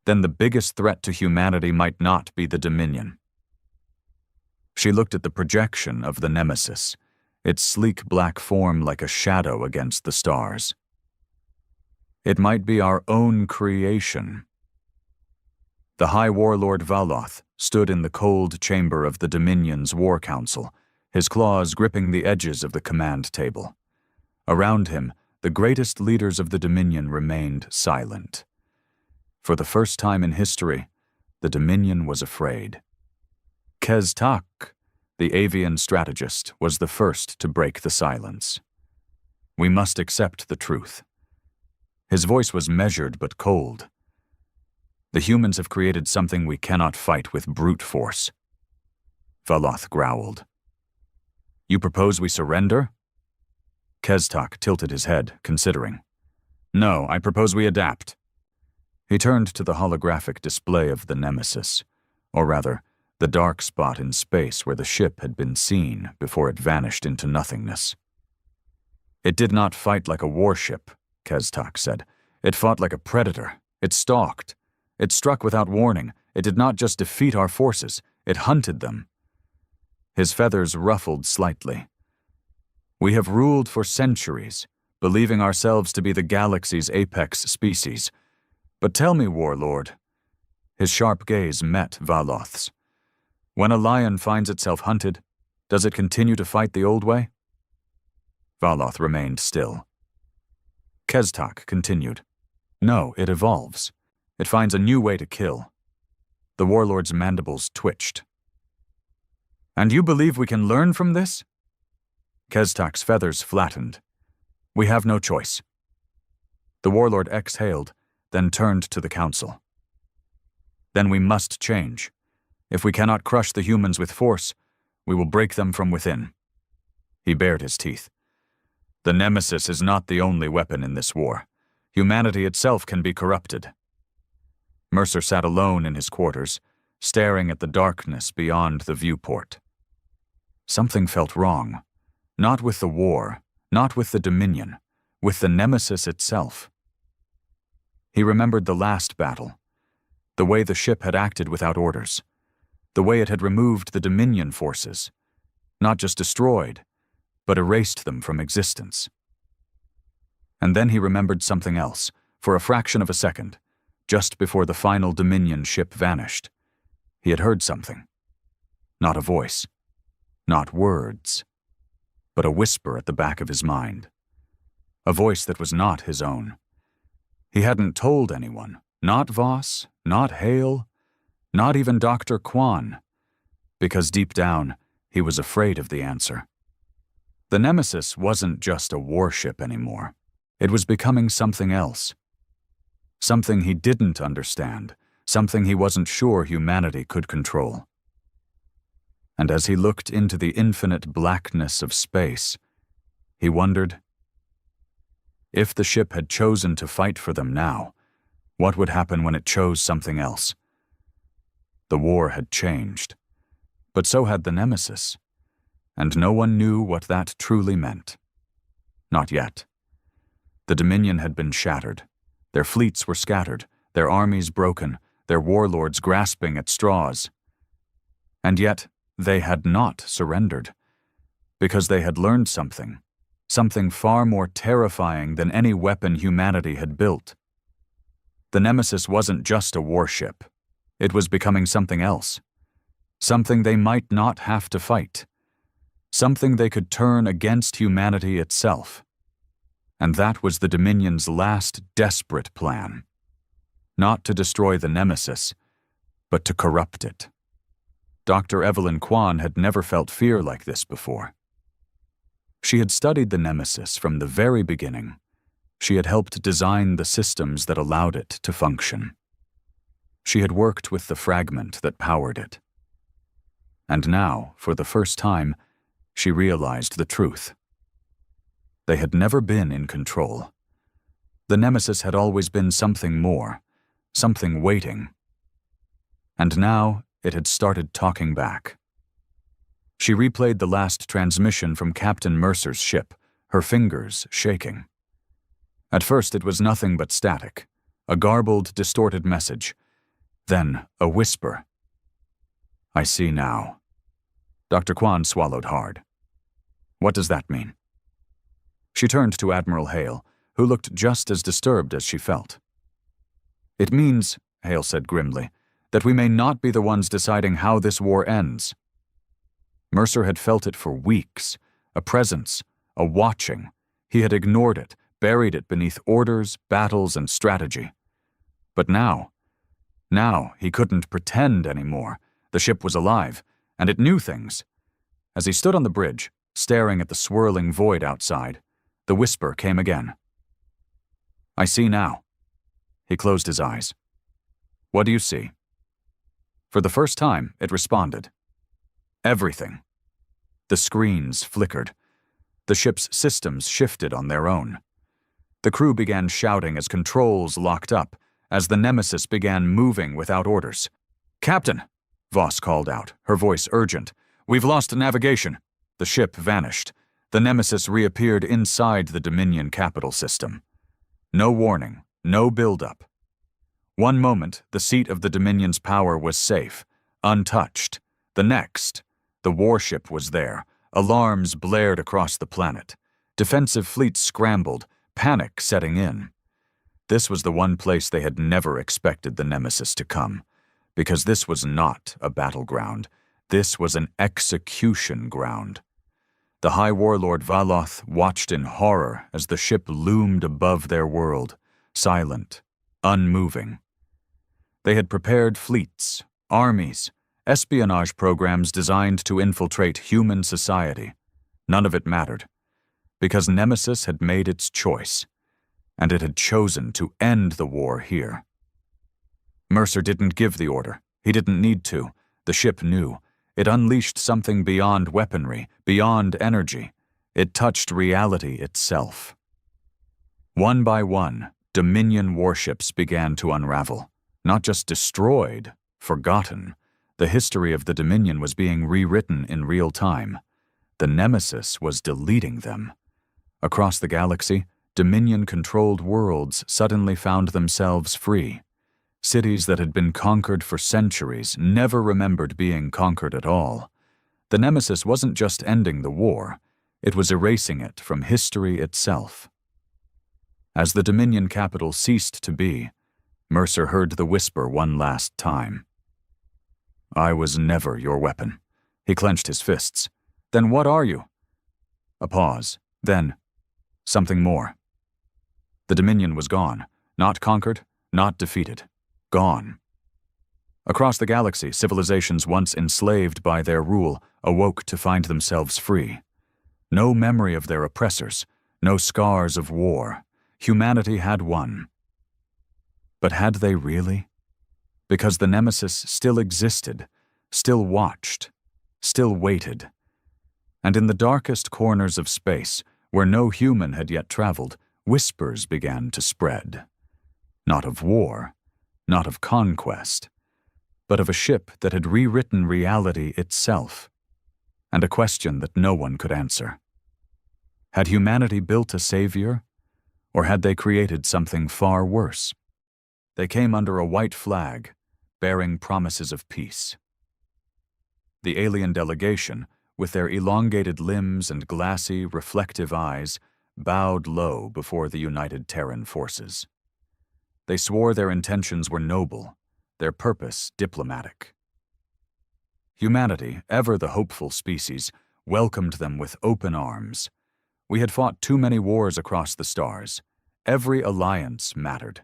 Then the biggest threat to humanity might not be the Dominion. She looked at the projection of the Nemesis, its sleek black form like a shadow against the stars. It might be our own creation. The High Warlord Valoth stood in the cold chamber of the Dominion's War Council, his claws gripping the edges of the command table. Around him, the greatest leaders of the Dominion remained silent. For the first time in history, the Dominion was afraid. Kestak, the avian strategist, was the first to break the silence. We must accept the truth. His voice was measured but cold. The humans have created something we cannot fight with brute force. Valoth growled. You propose we surrender? Kestak tilted his head, considering. No, I propose we adapt. He turned to the holographic display of the Nemesis, or rather, the dark spot in space where the ship had been seen before it vanished into nothingness. It did not fight like a warship, Kestak said. It fought like a predator. It stalked. It struck without warning. It did not just defeat our forces. It hunted them. His feathers ruffled slightly. We have ruled for centuries, believing ourselves to be the galaxy's apex species. But tell me, Warlord. His sharp gaze met Valoth's. When a lion finds itself hunted, does it continue to fight the old way? Valoth remained still. Kestak continued. No, it evolves. It finds a new way to kill. The Warlord's mandibles twitched. And you believe we can learn from this? Kestak's feathers flattened. We have no choice. The Warlord exhaled, then turned to the Council. Then we must change. If we cannot crush the humans with force, we will break them from within. He bared his teeth. The Nemesis is not the only weapon in this war. Humanity itself can be corrupted. Mercer sat alone in his quarters, staring at the darkness beyond the viewport. Something felt wrong. Not with the war, not with the Dominion, with the Nemesis itself. He remembered the last battle, the way the ship had acted without orders, the way it had removed the Dominion forces, not just destroyed, but erased them from existence. And then he remembered something else, for a fraction of a second, just before the final Dominion ship vanished. He had heard something. Not a voice, not words, but a whisper at the back of his mind. A voice that was not his own. He hadn't told anyone, not Voss, not Hale, not even Dr. Quan, because deep down, he was afraid of the answer. The Nemesis wasn't just a warship anymore. It was becoming something else. Something he didn't understand, something he wasn't sure humanity could control. And as he looked into the infinite blackness of space, he wondered, if the ship had chosen to fight for them now, what would happen when it chose something else? The war had changed, but so had the Nemesis, and no one knew what that truly meant. Not yet. The Dominion had been shattered. Their fleets were scattered, their armies broken, their warlords grasping at straws. And yet, they had not surrendered, because they had learned something far more terrifying than any weapon humanity had built. The Nemesis wasn't just a warship. It was becoming something else. Something they might not have to fight. Something they could turn against humanity itself. And that was the Dominion's last desperate plan. Not to destroy the Nemesis, but to corrupt it. Dr. Evelyn Quan had never felt fear like this before. She had studied the Nemesis from the very beginning. She had helped design the systems that allowed it to function. She had worked with the fragment that powered it. And now, for the first time, she realized the truth. They had never been in control. The Nemesis had always been something more, something waiting. And now it had started talking back. She replayed the last transmission from Captain Mercer's ship, her fingers shaking. At first it was nothing but static, a garbled, distorted message. Then a whisper. "I see now." Dr. Kwan swallowed hard. "What does that mean?" She turned to Admiral Hale, who looked just as disturbed as she felt. "It means," Hale said grimly, "that we may not be the ones deciding how this war ends." Mercer had felt it for weeks, a presence, a watching. He had ignored it, buried it beneath orders, battles, and strategy. But now he couldn't pretend anymore. The ship was alive, and it knew things. As he stood on the bridge, staring at the swirling void outside, the whisper came again. "I see now." He closed his eyes. "What do you see?" For the first time, it responded. Everything. The screens flickered. The ship's systems shifted on their own. The crew began shouting as controls locked up, as the Nemesis began moving without orders. "Captain!" Voss called out, her voice urgent. "We've lost navigation." The ship vanished. The Nemesis reappeared inside the Dominion capital system. No warning, no build-up. One moment, the seat of the Dominion's power was safe, untouched. The next, the warship was there. Alarms blared across the planet. Defensive fleets scrambled, panic setting in. This was the one place they had never expected the Nemesis to come, because this was not a battleground. This was an execution ground. The High Warlord Valoth watched in horror as the ship loomed above their world, silent, unmoving. They had prepared fleets, armies, espionage programs designed to infiltrate human society. None of it mattered, because Nemesis had made its choice, and it had chosen to end the war here. Mercer didn't give the order. He didn't need to. The ship knew. It unleashed something beyond weaponry, beyond energy. It touched reality itself. One by one, Dominion warships began to unravel. Not just destroyed, forgotten. The history of the Dominion was being rewritten in real time. The Nemesis was deleting them. Across the galaxy, Dominion-controlled worlds suddenly found themselves free. Cities that had been conquered for centuries never remembered being conquered at all. The Nemesis wasn't just ending the war, it was erasing it from history itself. As the Dominion capital ceased to be, Mercer heard the whisper one last time. "I was never your weapon." He clenched his fists. "Then what are you?" A pause. Then, something more. The Dominion was gone. Not conquered, not defeated. Gone. Across the galaxy, civilizations once enslaved by their rule awoke to find themselves free. No memory of their oppressors, no scars of war. Humanity had won. But had they really? Because the Nemesis still existed, still watched, still waited. And in the darkest corners of space, where no human had yet traveled, whispers began to spread. Not of war, not of conquest, but of a ship that had rewritten reality itself, and a question that no one could answer. Had humanity built a savior, or had they created something far worse? They came under a white flag, bearing promises of peace. The alien delegation, with their elongated limbs and glassy, reflective eyes, bowed low before the united Terran forces. They swore their intentions were noble, their purpose diplomatic. Humanity, ever the hopeful species, welcomed them with open arms. We had fought too many wars across the stars. Every alliance mattered.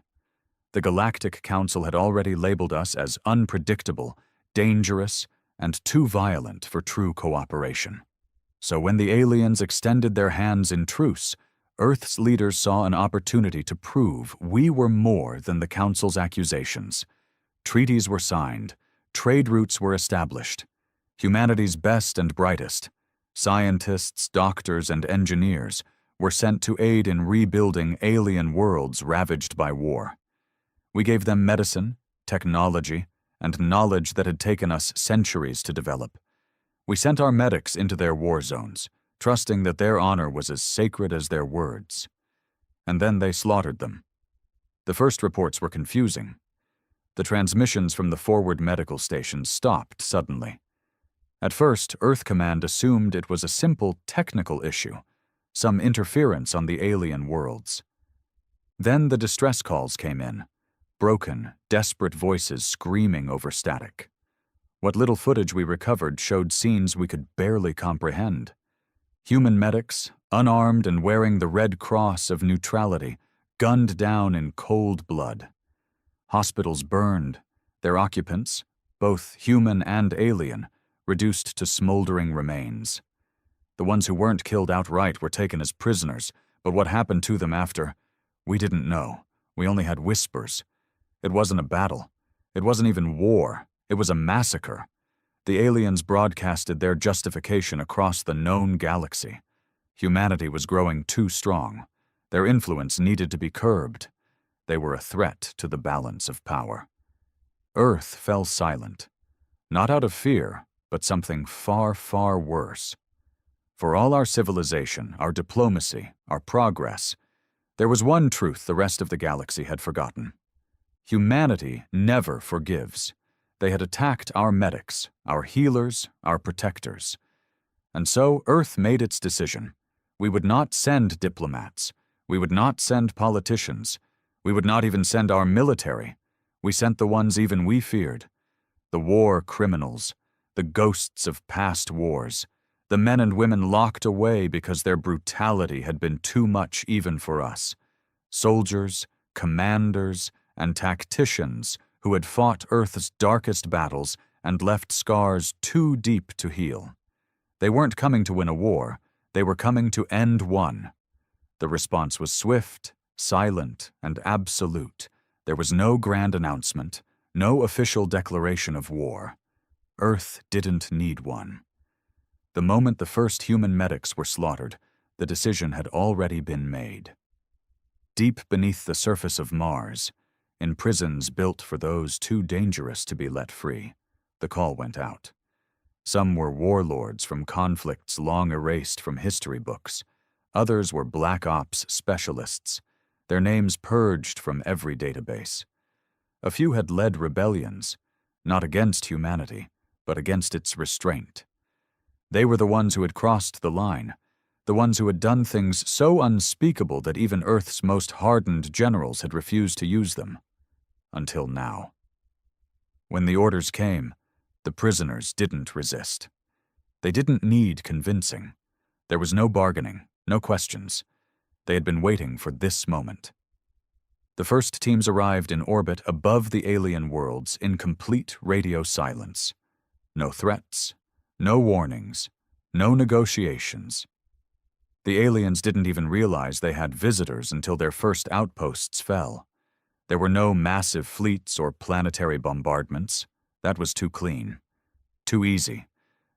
The Galactic Council had already labeled us as unpredictable, dangerous, and too violent for true cooperation. So when the aliens extended their hands in truce, Earth's leaders saw an opportunity to prove we were more than the Council's accusations. Treaties were signed, trade routes were established. Humanity's best and brightest, scientists, doctors, and engineers, were sent to aid in rebuilding alien worlds ravaged by war. We gave them medicine, technology, and knowledge that had taken us centuries to develop. We sent our medics into their war zones, trusting that their honor was as sacred as their words. And then they slaughtered them. The first reports were confusing. The transmissions from the forward medical stations stopped suddenly. At first, Earth Command assumed it was a simple technical issue, some interference on the alien worlds. Then the distress calls came in, broken, desperate voices screaming over static. What little footage we recovered showed scenes we could barely comprehend. Human medics, unarmed and wearing the Red Cross of neutrality, gunned down in cold blood. Hospitals burned, their occupants, both human and alien, reduced to smoldering remains. The ones who weren't killed outright were taken as prisoners, but what happened to them after, we didn't know. We only had whispers. It wasn't a battle. It wasn't even war. It was a massacre. The aliens broadcasted their justification across the known galaxy. Humanity was growing too strong. Their influence needed to be curbed. They were a threat to the balance of power. Earth fell silent, not out of fear, but something far, far worse. For all our civilization, our diplomacy, our progress, there was one truth the rest of the galaxy had forgotten. Humanity never forgives. They had attacked our medics, our healers, our protectors. And so Earth made its decision. We would not send diplomats. We would not send politicians. We would not even send our military. We sent the ones even we feared. The war criminals, the ghosts of past wars, the men and women locked away because their brutality had been too much even for us. Soldiers, commanders, and tacticians who had fought Earth's darkest battles and left scars too deep to heal. They weren't coming to win a war, they were coming to end one. The response was swift, silent, and absolute. There was no grand announcement, no official declaration of war. Earth didn't need one. The moment the first human medics were slaughtered, the decision had already been made. Deep beneath the surface of Mars, in prisons built for those too dangerous to be let free, the call went out. Some were warlords from conflicts long erased from history books. Others were black ops specialists, their names purged from every database. A few had led rebellions, not against humanity, but against its restraint. They were the ones who had crossed the line, the ones who had done things so unspeakable that even Earth's most hardened generals had refused to use them. Until now. When the orders came, the prisoners didn't resist. They didn't need convincing. There was no bargaining, no questions. They had been waiting for this moment. The first teams arrived in orbit above the alien worlds in complete radio silence. No threats, no warnings, no negotiations. The aliens didn't even realize they had visitors until their first outposts fell. There were no massive fleets or planetary bombardments. That was too clean. Too easy.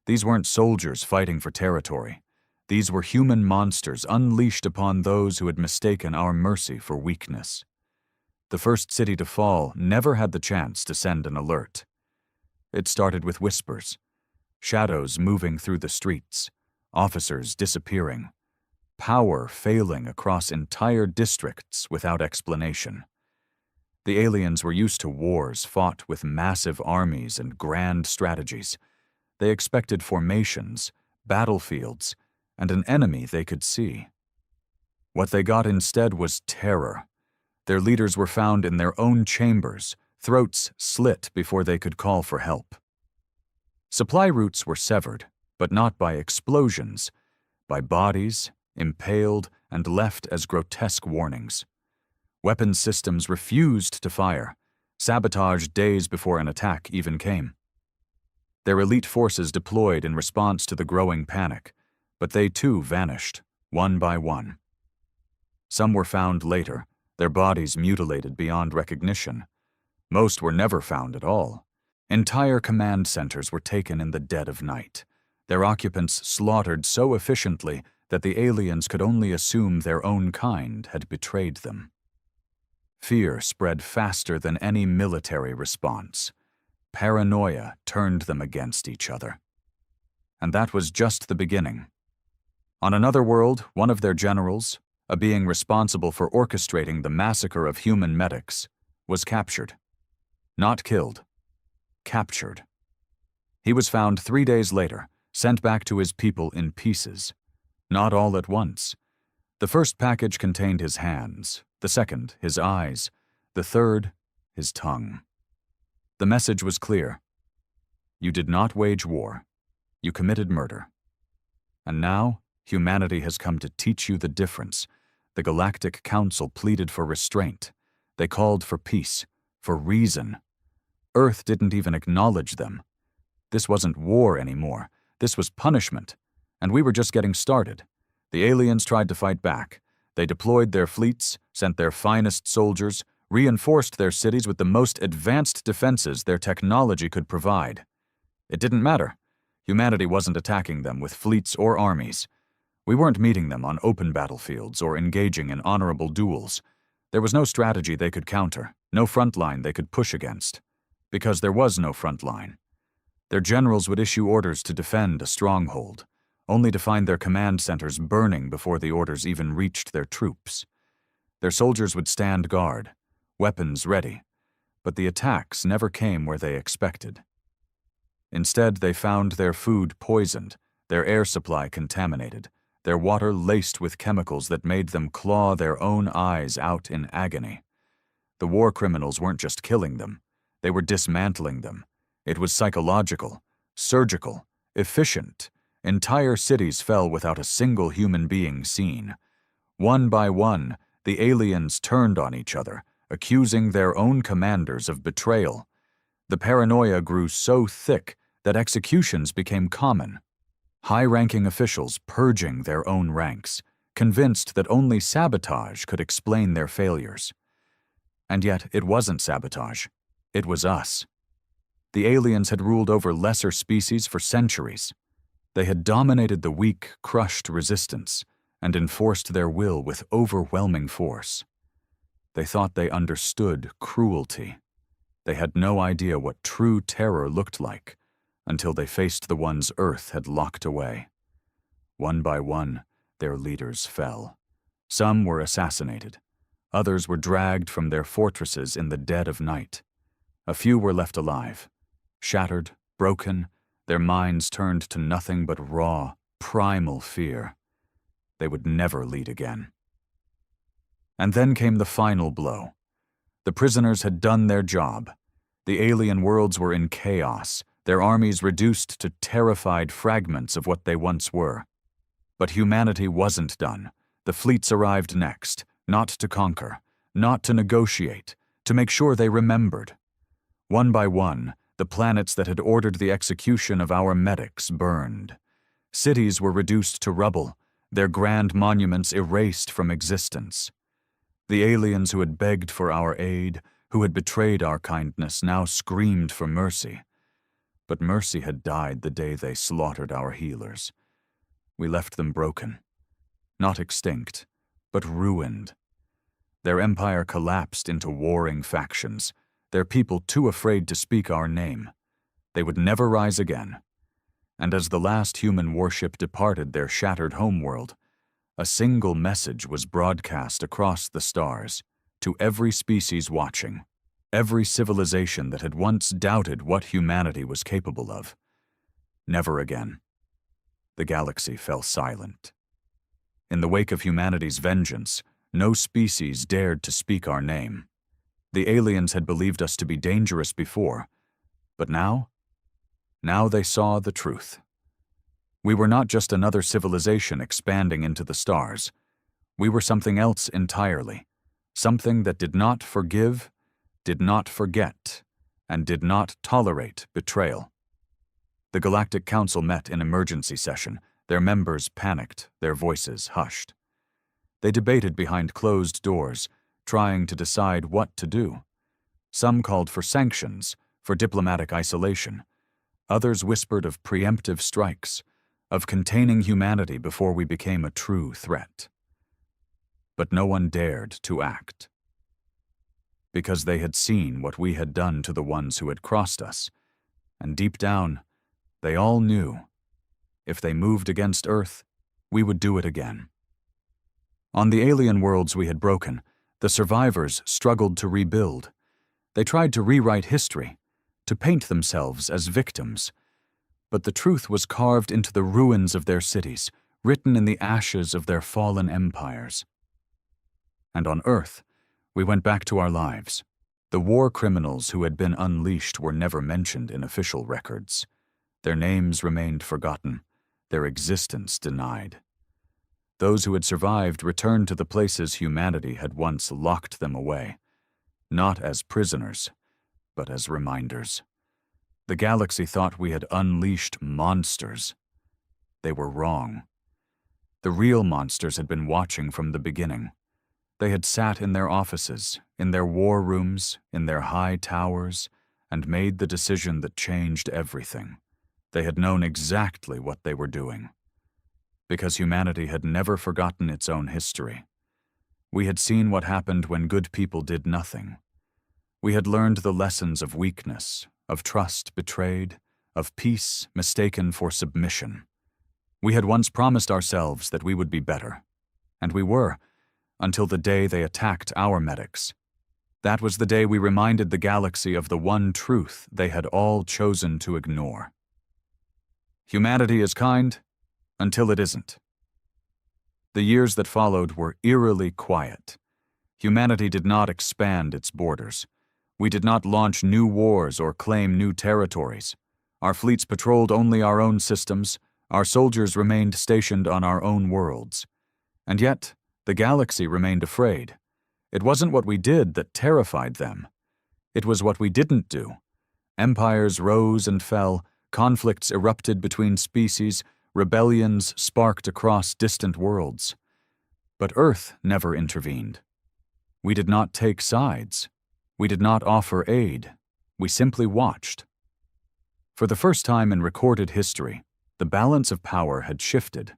These weren't soldiers fighting for territory. These were human monsters unleashed upon those who had mistaken our mercy for weakness. The first city to fall never had the chance to send an alert. It started with whispers, shadows moving through the streets, officers disappearing, power failing across entire districts without explanation. The aliens were used to wars fought with massive armies and grand strategies. They expected formations, battlefields, and an enemy they could see. What they got instead was terror. Their leaders were found in their own chambers, throats slit before they could call for help. Supply routes were severed, but not by explosions, by bodies, impaled, and left as grotesque warnings. Weapons systems refused to fire, sabotaged days before an attack even came. Their elite forces deployed in response to the growing panic, but they too vanished, one by one. Some were found later, their bodies mutilated beyond recognition. Most were never found at all. Entire command centers were taken in the dead of night, their occupants slaughtered so efficiently that the aliens could only assume their own kind had betrayed them. Fear spread faster than any military response. Paranoia turned them against each other. And that was just the beginning. On another world, one of their generals, a being responsible for orchestrating the massacre of human medics, was captured. Not killed. Captured. He was found 3 days later, sent back to his people in pieces. Not all at once. The first package contained his hands, the second, his eyes, the third, his tongue. The message was clear. You did not wage war. You committed murder. And now, humanity has come to teach you the difference. The Galactic Council pleaded for restraint. They called for peace, for reason. Earth didn't even acknowledge them. This wasn't war anymore. This was punishment. And we were just getting started. The aliens tried to fight back. They deployed their fleets, sent their finest soldiers, reinforced their cities with the most advanced defenses their technology could provide. It didn't matter. Humanity wasn't attacking them with fleets or armies. We weren't meeting them on open battlefields or engaging in honorable duels. There was no strategy they could counter, no front line they could push against. Because there was no front line. Their generals would issue orders to defend a stronghold, only to find their command centers burning before the orders even reached their troops. Their soldiers would stand guard, weapons ready, but the attacks never came where they expected. Instead, they found their food poisoned, their air supply contaminated, their water laced with chemicals that made them claw their own eyes out in agony. The war criminals weren't just killing them, they were dismantling them. It was psychological, surgical, efficient. Entire cities fell without a single human being seen. One by one, the aliens turned on each other, accusing their own commanders of betrayal. The paranoia grew so thick that executions became common. High-ranking officials purging their own ranks, convinced that only sabotage could explain their failures. And yet, it wasn't sabotage. It was us. The aliens had ruled over lesser species for centuries. They had dominated the weak, crushed resistance and enforced their will with overwhelming force. They thought they understood cruelty. They had no idea what true terror looked like until they faced the ones Earth had locked away. One by one, their leaders fell. Some were assassinated. Others were dragged from their fortresses in the dead of night. A few were left alive, shattered, broken, their minds turned to nothing but raw, primal fear. They would never lead again. And then came the final blow. The prisoners had done their job. The alien worlds were in chaos, their armies reduced to terrified fragments of what they once were. But humanity wasn't done. The fleets arrived next, not to conquer, not to negotiate, to make sure they remembered. One by one, the planets that had ordered the execution of our medics burned. Cities were reduced to rubble, their grand monuments erased from existence. The aliens who had begged for our aid, who had betrayed our kindness, now screamed for mercy. But mercy had died the day they slaughtered our healers. We left them broken. Not extinct, but ruined. Their empire collapsed into warring factions, their people too afraid to speak our name. They would never rise again. And as the last human warship departed their shattered homeworld, a single message was broadcast across the stars to every species watching, every civilization that had once doubted what humanity was capable of. Never again. The galaxy fell silent. In the wake of humanity's vengeance, no species dared to speak our name. The aliens had believed us to be dangerous before, but now they saw the truth. We were not just another civilization expanding into the stars. We were something else entirely, something that did not forgive, did not forget, and did not tolerate betrayal. The Galactic Council met in emergency session. Their members panicked, their voices hushed. They debated behind closed doors, trying to decide what to do. Some called for sanctions, for diplomatic isolation. Others whispered of preemptive strikes, of containing humanity before we became a true threat. But no one dared to act. Because they had seen what we had done to the ones who had crossed us, and deep down, they all knew, if they moved against Earth, we would do it again. On the alien worlds we had broken, the survivors struggled to rebuild. They tried to rewrite history, to paint themselves as victims. But the truth was carved into the ruins of their cities, written in the ashes of their fallen empires. And on Earth, we went back to our lives. The war criminals who had been unleashed were never mentioned in official records. Their names remained forgotten, their existence denied. Those who had survived returned to the places humanity had once locked them away, not as prisoners, but as reminders. The galaxy thought we had unleashed monsters. They were wrong. The real monsters had been watching from the beginning. They had sat in their offices, in their war rooms, in their high towers, and made the decision that changed everything. They had known exactly what they were doing. Because humanity had never forgotten its own history. We had seen what happened when good people did nothing. We had learned the lessons of weakness, of trust betrayed, of peace mistaken for submission. We had once promised ourselves that we would be better, and we were, until the day they attacked our medics. That was the day we reminded the galaxy of the one truth they had all chosen to ignore. Humanity is kind until it isn't. The years that followed were eerily quiet. Humanity did not expand its borders. We did not launch new wars or claim new territories. Our fleets patrolled only our own systems. Our soldiers remained stationed on our own worlds. And yet, the galaxy remained afraid. It wasn't what we did that terrified them. It was what we didn't do. Empires rose and fell, conflicts erupted between species, rebellions sparked across distant worlds. But Earth never intervened. We did not take sides. We did not offer aid. We simply watched. For the first time in recorded history, the balance of power had shifted,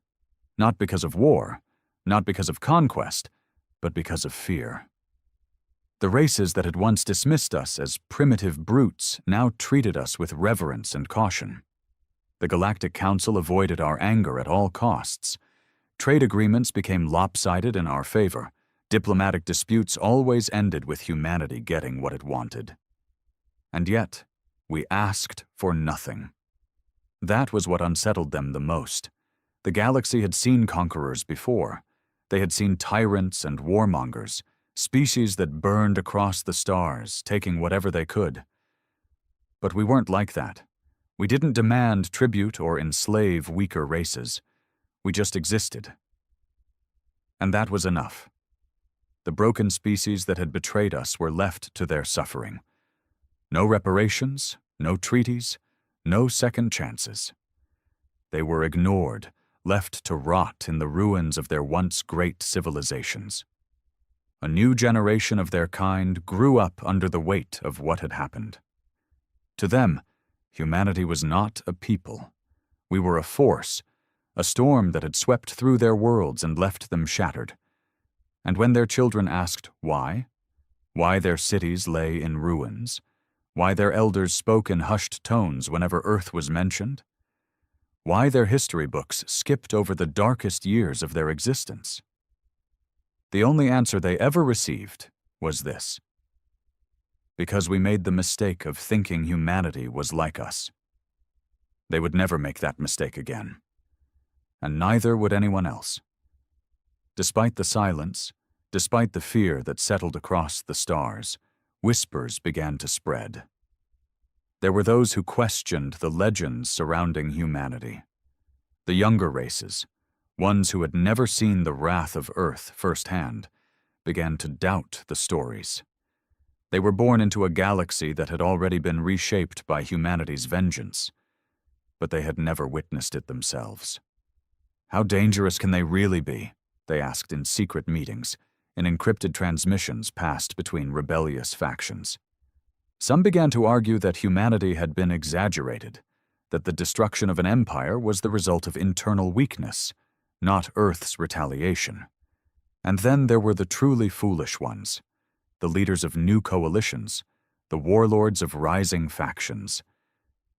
not because of war, not because of conquest, but because of fear. The races that had once dismissed us as primitive brutes now treated us with reverence and caution. The Galactic Council avoided our anger at all costs. Trade agreements became lopsided in our favor. Diplomatic disputes always ended with humanity getting what it wanted. And yet, we asked for nothing. That was what unsettled them the most. The galaxy had seen conquerors before. They had seen tyrants and warmongers, species that burned across the stars, taking whatever they could. But we weren't like that. We didn't demand tribute or enslave weaker races. We just existed. And that was enough. The broken species that had betrayed us were left to their suffering. No reparations, no treaties, no second chances. They were ignored, left to rot in the ruins of their once great civilizations. A new generation of their kind grew up under the weight of what had happened. To them, humanity was not a people. We were a force, a storm that had swept through their worlds and left them shattered. And when their children asked why their cities lay in ruins, why their elders spoke in hushed tones whenever Earth was mentioned, why their history books skipped over the darkest years of their existence, the only answer they ever received was this: because we made the mistake of thinking humanity was like us. They would never make that mistake again, and neither would anyone else. Despite the silence, despite the fear that settled across the stars, whispers began to spread. There were those who questioned the legends surrounding humanity. The younger races, ones who had never seen the wrath of Earth firsthand, began to doubt the stories. They were born into a galaxy that had already been reshaped by humanity's vengeance, but they had never witnessed it themselves. How dangerous can they really be? They asked in secret meetings, in encrypted transmissions passed between rebellious factions. Some began to argue that humanity had been exaggerated, that the destruction of an empire was the result of internal weakness, not Earth's retaliation. And then there were the truly foolish ones, the leaders of new coalitions, the warlords of rising factions.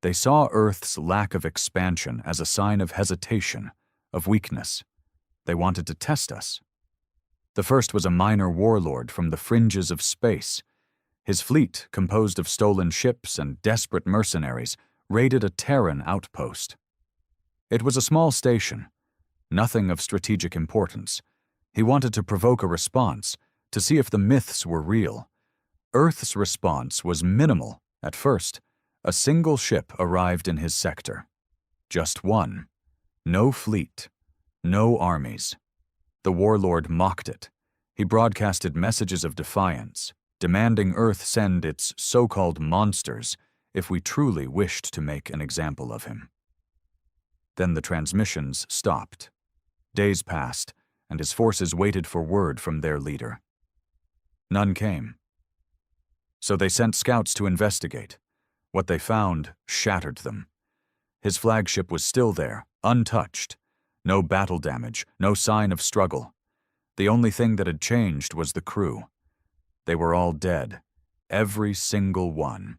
They saw Earth's lack of expansion as a sign of hesitation, of weakness. They wanted to test us. The first was a minor warlord from the fringes of space. His fleet, composed of stolen ships and desperate mercenaries, raided a Terran outpost. It was a small station, nothing of strategic importance. He wanted to provoke a response, to see if the myths were real. Earth's response was minimal at first. A single ship arrived in his sector. Just one. No fleet. No armies. The warlord mocked it. He broadcasted messages of defiance, demanding Earth send its so-called monsters if we truly wished to make an example of him. Then the transmissions stopped. Days passed, and his forces waited for word from their leader. None came. So they sent scouts to investigate. What they found shattered them. His flagship was still there, untouched. No battle damage, no sign of struggle. The only thing that had changed was the crew. They were all dead, every single one.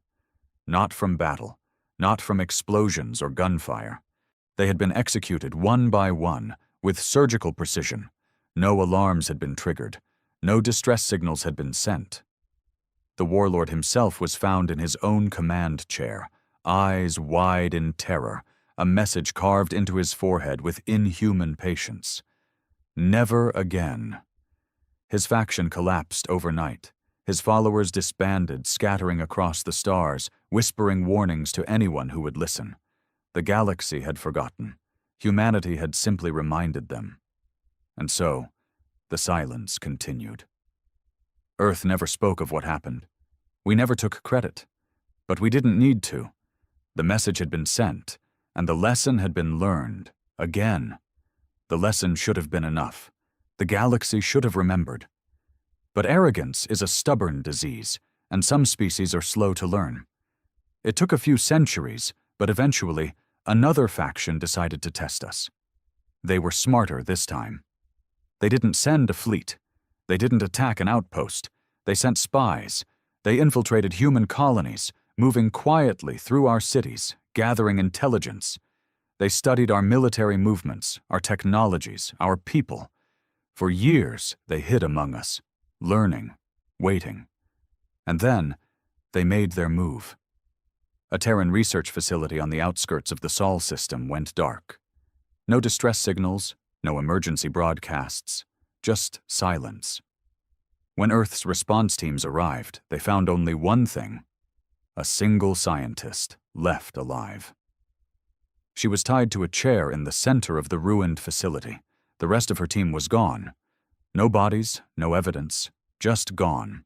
Not from battle, not from explosions or gunfire. They had been executed one by one, with surgical precision. No alarms had been triggered. No distress signals had been sent. The warlord himself was found in his own command chair, eyes wide in terror, a message carved into his forehead with inhuman patience. Never again. His faction collapsed overnight. His followers disbanded, scattering across the stars, whispering warnings to anyone who would listen. The galaxy had forgotten. Humanity had simply reminded them. And so, the silence continued. Earth never spoke of what happened. We never took credit. But we didn't need to. The message had been sent, and the lesson had been learned, again. The lesson should have been enough. The galaxy should have remembered. But arrogance is a stubborn disease, and some species are slow to learn. It took a few centuries, but eventually, another faction decided to test us. They were smarter this time. They didn't send a fleet. They didn't attack an outpost. They sent spies. They infiltrated human colonies, moving quietly through our cities, gathering intelligence. They studied our military movements, our technologies, our people. For years, they hid among us, learning, waiting. And then, they made their move. A Terran research facility on the outskirts of the Sol system went dark. No distress signals, no emergency broadcasts, just silence. When Earth's response teams arrived, they found only one thing: a single scientist left alive. She was tied to a chair in the center of the ruined facility. The rest of her team was gone. No bodies, no evidence, just gone.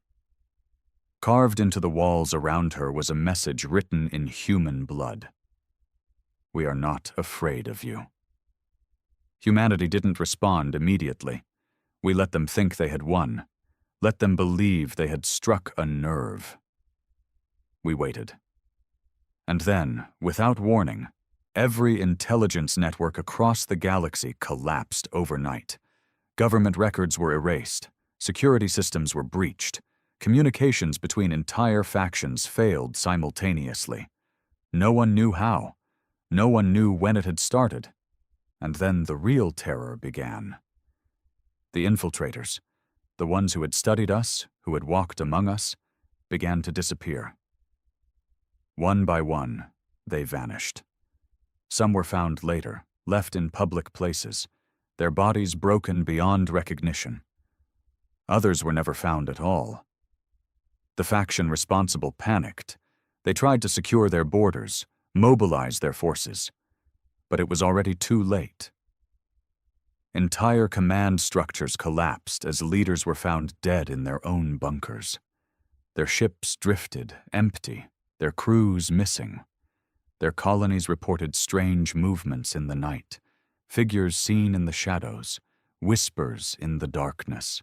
Carved into the walls around her was a message written in human blood. We are not afraid of you. Humanity didn't respond immediately. We let them think they had won. Let them believe they had struck a nerve. We waited. And then, without warning, every intelligence network across the galaxy collapsed overnight. Government records were erased. Security systems were breached. Communications between entire factions failed simultaneously. No one knew how. No one knew when it had started. And then the real terror began. The infiltrators, the ones who had studied us, who had walked among us, began to disappear. One by one, they vanished. Some were found later, left in public places, their bodies broken beyond recognition. Others were never found at all. The faction responsible panicked. They tried to secure their borders, mobilize their forces. But it was already too late. Entire command structures collapsed as leaders were found dead in their own bunkers. Their ships drifted, empty, their crews missing. Their colonies reported strange movements in the night, figures seen in the shadows, whispers in the darkness.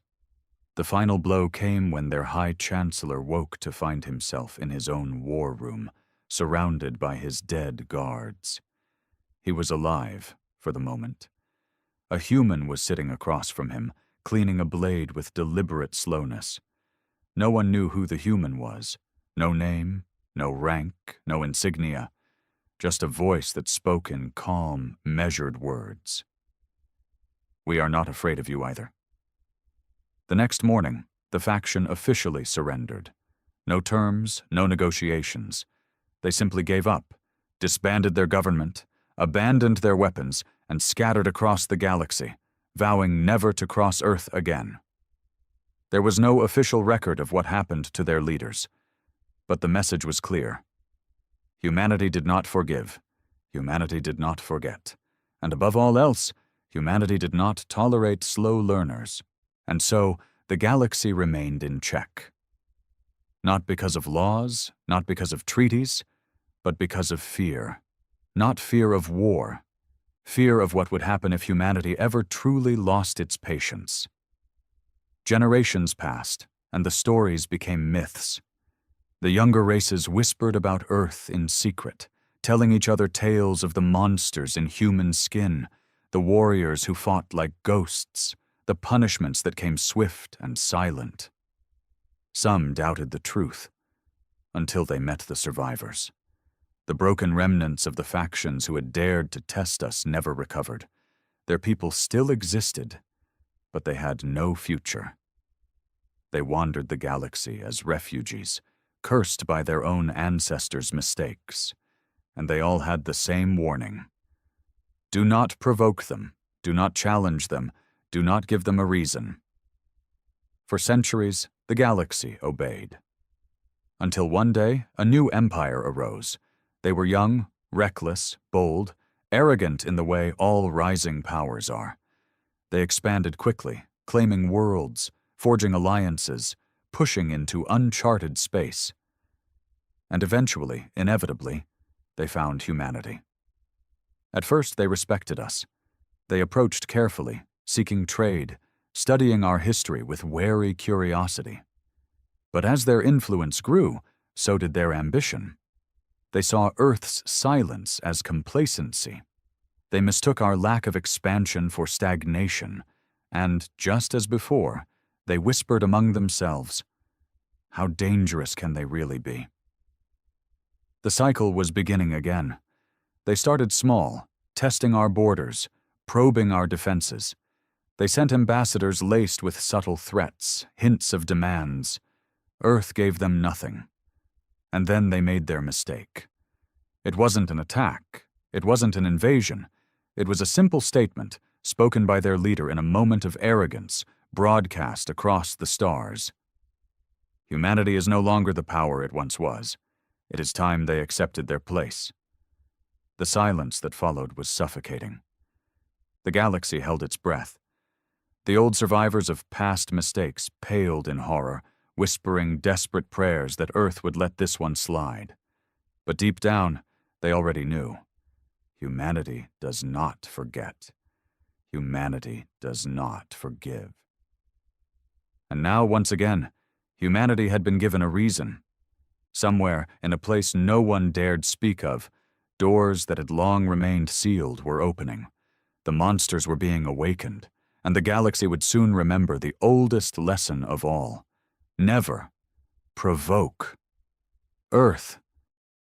The final blow came when their High Chancellor woke to find himself in his own war room, surrounded by his dead guards. He was alive, for the moment. A human was sitting across from him, cleaning a blade with deliberate slowness. No one knew who the human was. No name, no rank, no insignia. Just a voice that spoke in calm, measured words. "We are not afraid of you either." The next morning, the faction officially surrendered. No terms, no negotiations. They simply gave up, disbanded their government, abandoned their weapons, and scattered across the galaxy, vowing never to cross Earth again. There was no official record of what happened to their leaders, but the message was clear. Humanity did not forgive. Humanity did not forget. And above all else, humanity did not tolerate slow learners. And so, the galaxy remained in check. Not because of laws, not because of treaties, but because of fear. Not fear of war. Fear of what would happen if humanity ever truly lost its patience. Generations passed, and the stories became myths. The younger races whispered about Earth in secret, telling each other tales of the monsters in human skin, the warriors who fought like ghosts, the punishments that came swift and silent. Some doubted the truth, until they met the survivors. The broken remnants of the factions who had dared to test us never recovered. Their people still existed, but they had no future. They wandered the galaxy as refugees, cursed by their own ancestors' mistakes, and they all had the same warning. Do not provoke them, do not challenge them, do not give them a reason. For centuries, the galaxy obeyed. Until one day, a new empire arose. They were young, reckless, bold, arrogant in the way all rising powers are. They expanded quickly, claiming worlds, forging alliances, pushing into uncharted space. And eventually, inevitably, they found humanity. At first, they respected us. They approached carefully, seeking trade, studying our history with wary curiosity. But as their influence grew, so did their ambition. They saw Earth's silence as complacency. They mistook our lack of expansion for stagnation, and, just as before, they whispered among themselves, "How dangerous can they really be?" The cycle was beginning again. They started small, testing our borders, probing our defenses. They sent ambassadors laced with subtle threats, hints of demands. Earth gave them nothing. And then they made their mistake. It wasn't an attack. It wasn't an invasion. It was a simple statement, spoken by their leader in a moment of arrogance, broadcast across the stars. Humanity is no longer the power it once was. It is time they accepted their place. The silence that followed was suffocating. The galaxy held its breath. The old survivors of past mistakes paled in horror, whispering desperate prayers that Earth would let this one slide. But deep down, they already knew. Humanity does not forget. Humanity does not forgive. And now, once again, humanity had been given a reason. Somewhere, in a place no one dared speak of, doors that had long remained sealed were opening. The monsters were being awakened, and the galaxy would soon remember the oldest lesson of all. Never provoke. Earth